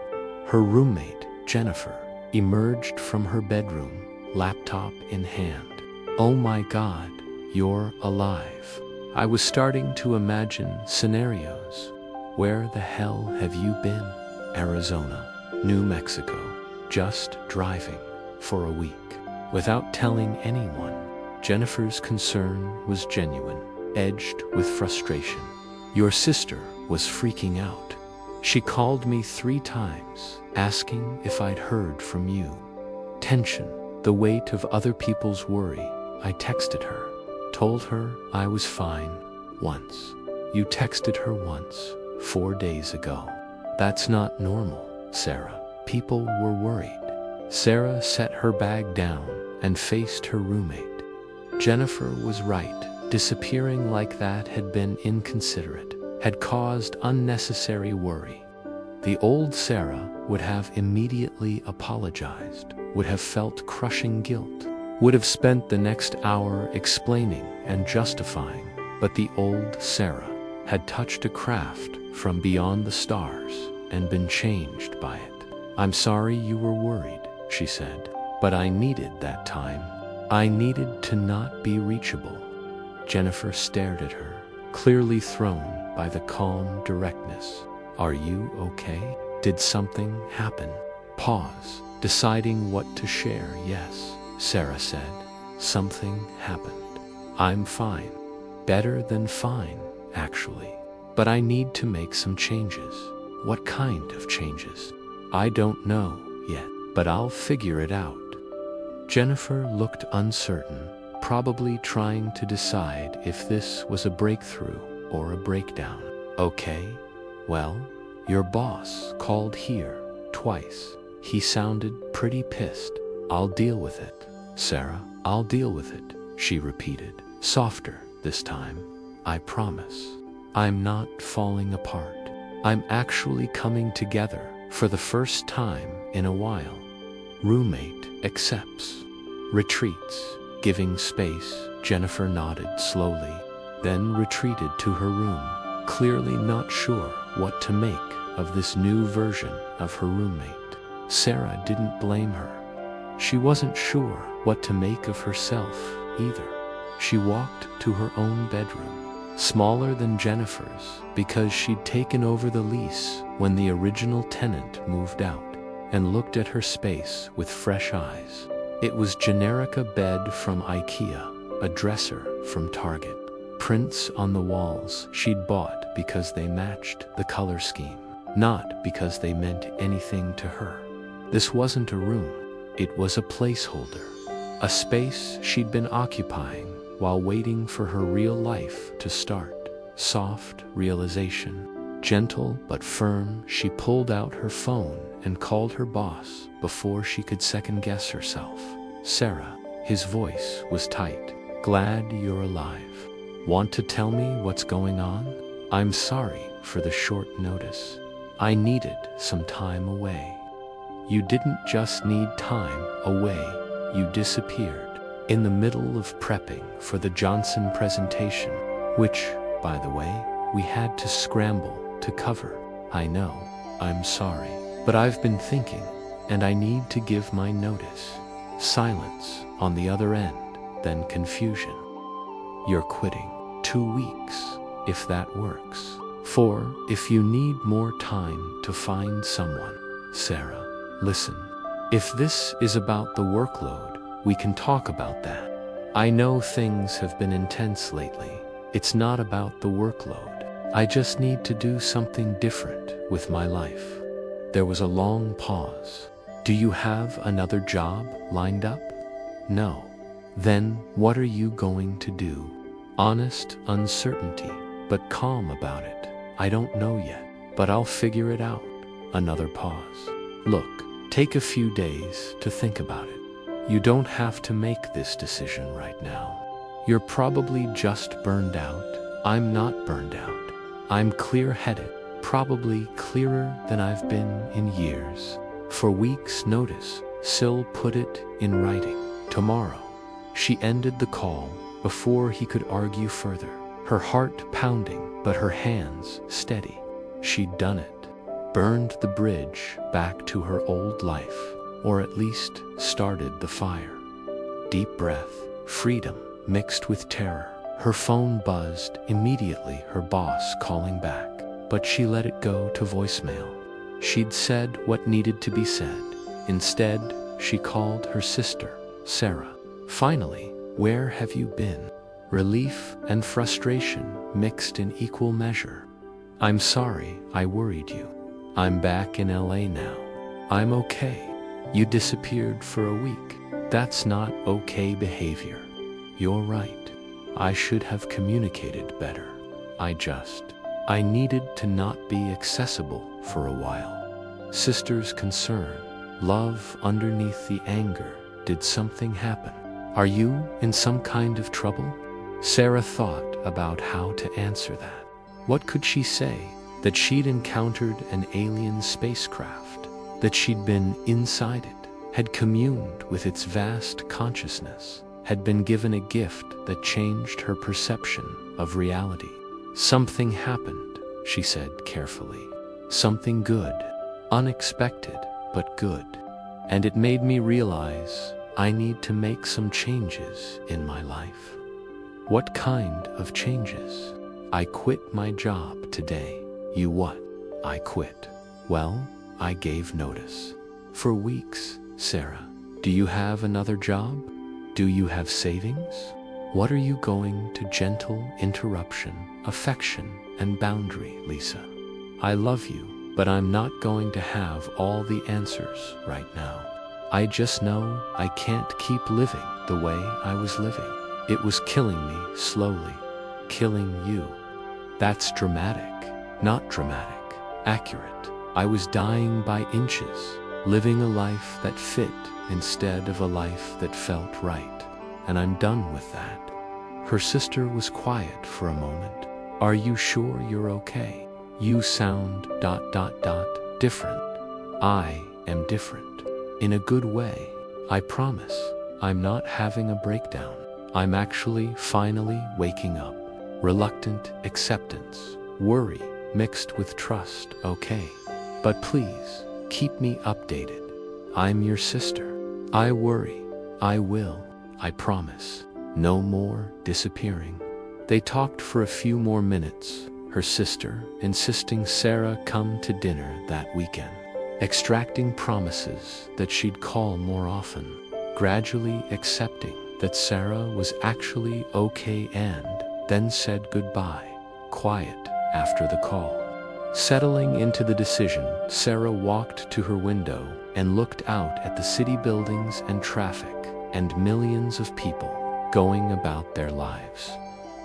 her roommate, Jennifer, emerged from her bedroom, laptop in hand. "Oh my God, you're alive." I was starting to imagine scenarios. Where the hell have you been? Arizona, New Mexico, just driving for a week, without telling anyone. Jennifer's concern was genuine, edged with frustration. Your sister was freaking out. She called me 3 times, asking if I'd heard from you. Tension, the weight of other people's worry. I texted her, told her I was fine once. You texted her once, 4 days ago. That's not normal, Sarah. People were worried. Sarah set her bag down and faced her roommate. Jennifer was right. Disappearing like that had been inconsiderate, had caused unnecessary worry. The old Sarah would have immediately apologized, would have felt crushing guilt, would have spent the next hour explaining and justifying, but the old Sarah had touched a craft from beyond the stars and been changed by it. "I'm sorry you were worried," she said, "but I needed that time. I needed to not be reachable." Jennifer stared at her, clearly thrown by the calm directness. "Are you okay? Did something happen?" Pause, deciding what to share. "Yes," Sarah said, "something happened. I'm fine. Better than fine, actually. But I need to make some changes." "What kind of changes?" "I don't know yet, but I'll figure it out." Jennifer looked uncertain, probably trying to decide if this was a breakthrough or a breakdown. "Okay, well, your boss called here twice. He sounded pretty pissed. I'll deal with it." "Sarah, I'll deal with it," she repeated, softer this time. "I promise. I'm not falling apart. I'm actually coming together for the first time in a while." Roommate accepts. Retreats, giving space. Jennifer nodded slowly, then retreated to her room, clearly not sure what to make of this new version of her roommate. Sarah didn't blame her. She wasn't sure what to make of herself either. She walked to her own bedroom, smaller than Jennifer's because she'd taken over the lease when the original tenant moved out, and looked at her space with fresh eyes. It was generic: a bed from IKEA, a dresser from Target, prints on the walls she'd bought because they matched the color scheme, not because they meant anything to her. This wasn't a room, it was a placeholder, a space she'd been occupying while waiting for her real life to start. Soft realization, gentle but firm. She pulled out her phone and called her boss before she could second-guess herself. "Sarah," his voice was tight. "Glad you're alive. Want to tell me what's going on? I'm sorry for the short notice. I needed some time away." "You didn't just need time away, you disappeared in the middle of prepping for the Johnson presentation, which, by the way, we had to scramble to cover." "I know. I'm sorry. But I've been thinking, and I need to give my notice." Silence on the other end, then confusion. "You're quitting. 2 weeks, if that works. 4 if you need more time to find someone." "Sarah, listen. If this is about the workload, we can talk about that. I know things have been intense lately. It's not about the workload. I just need to do something different with my life." There was a long pause. "Do you have another job lined up?" "No." "Then what are you going to do?" Honest uncertainty, but calm about it. "I don't know yet, but I'll figure it out." Another pause. "Look, take a few days to think about it. You don't have to make this decision right now. You're probably just burned out. I'm not burned out. I'm clear-headed, probably clearer than I've been in years." For weeks' notice, Syl put it in writing. "Tomorrow." She ended the call before he could argue further, her heart pounding but her hands steady. She'd done it. Burned the bridge back to her old life, or at least started the fire. Deep breath, freedom mixed with terror. Her phone buzzed immediately, her boss calling back, but she let it go to voicemail. She'd said what needed to be said. Instead, she called her sister, Sarah. "Finally, where have you been?" Relief and frustration mixed in equal measure. "I'm sorry I worried you. I'm back in LA now. I'm okay. You disappeared for a week. That's not okay behavior. You're right. I should have communicated better. I needed to not be accessible for a while." Sister's concern, love underneath the anger. Did something happen? "Are you in some kind of trouble?" Sarah thought about how to answer that. What could she say? That she'd encountered an alien spacecraft? That she'd been inside it? had communed with its vast consciousness, had been given a gift that changed her perception of reality. "Something happened," she said carefully. "Something good. Unexpected, but good. And it made me realize I need to make some changes in my life." "What kind of changes?" "I quit my job today." "You what?" "I quit." "Well, I gave notice." "For weeks, Sarah. Do you have another job? Do you have savings?" "What are you going to?" Gentle interruption, affection, and boundary, Lisa. "I love you, but I'm not going to have all the answers right now. I just know I can't keep living the way I was living. It was killing me slowly. Killing you." "That's dramatic." "Not dramatic. Accurate. I was dying by inches, living a life that fit instead of a life that felt right. And I'm done with that." Her sister was quiet for a moment. "Are you sure you're okay? You sound ... different." "I am different. In a good way. I promise. I'm not having a breakdown. I'm actually finally waking up." Reluctant acceptance, worry mixed with trust. "Okay. But please, keep me updated. I'm your sister. I worry. I will. I promise. No more disappearing." They talked for a few more minutes, her sister insisting Sarah come to dinner that weekend, extracting promises that she'd call more often, gradually accepting that Sarah was actually okay, and then said goodbye, quiet after the call. Settling into the decision, Sarah walked to her window and looked out at the city buildings and traffic and millions of people going about their lives,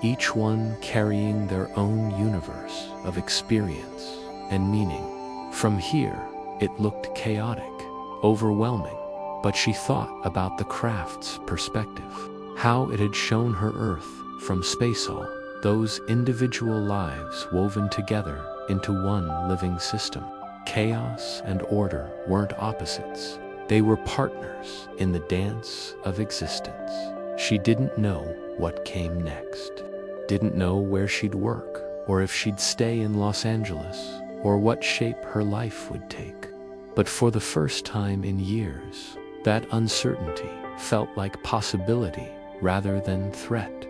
each one carrying their own universe of experience and meaning. From here, it looked chaotic, overwhelming, but she thought about the craft's perspective, how it had shown her Earth from space, all those individual lives woven together into one living system. Chaos and order weren't opposites. They were partners in the dance of existence. She didn't know what came next, didn't know where she'd work, or if she'd stay in Los Angeles, or what shape her life would take. But for the first time in years, that uncertainty felt like possibility rather than threat.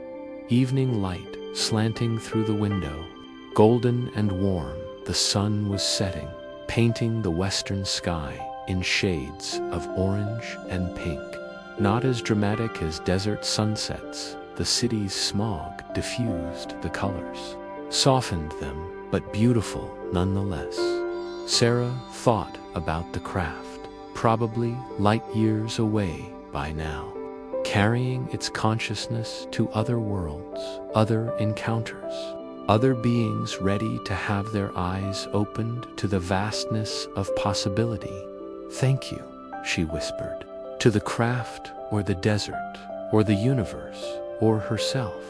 Evening light slanting through the window, golden and warm, the sun was setting, painting the western sky in shades of orange and pink. Not as dramatic as desert sunsets, the city's smog diffused the colors, softened them, but beautiful nonetheless. Sarah thought about the craft, probably light years away by now, carrying its consciousness to other worlds, other encounters, other beings ready to have their eyes opened to the vastness of possibility. "Thank you," she whispered, "to the craft or the desert or the universe or herself."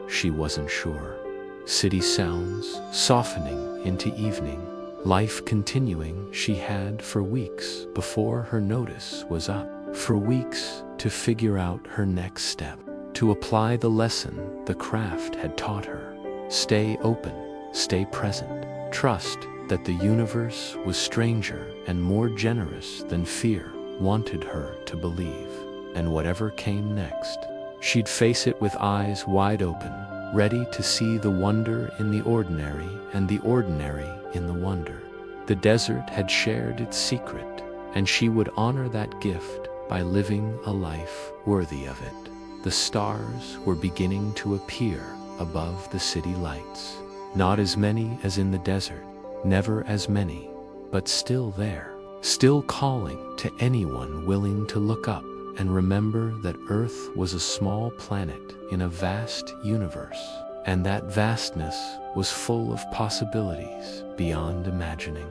She wasn't sure. City sounds softening into evening, life continuing. She had for weeks before her notice was up, for weeks to figure out her next step, to apply the lesson the craft had taught her. Stay open, stay present, trust that the universe was stranger and more generous than fear wanted her to believe. And whatever came next, she'd face it with eyes wide open, ready to see the wonder in the ordinary and the ordinary in the wonder. The desert had shared its secret, and she would honor that gift by living a life worthy of it. The stars were beginning to appear above the city lights. Not as many as in the desert, never as many, but still there, still calling to anyone willing to look up and remember that Earth was a small planet in a vast universe, and that vastness was full of possibilities beyond imagining.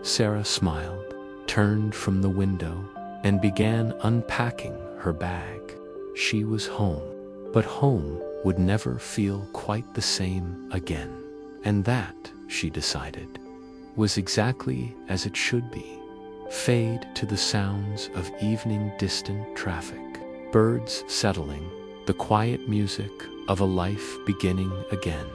Sarah smiled, turned from the window, and began unpacking her bag. She was home, but home would never feel quite the same again. And that, she decided, was exactly as it should be. fade to the sounds of evening distant traffic, birds settling, the quiet music of a life beginning again.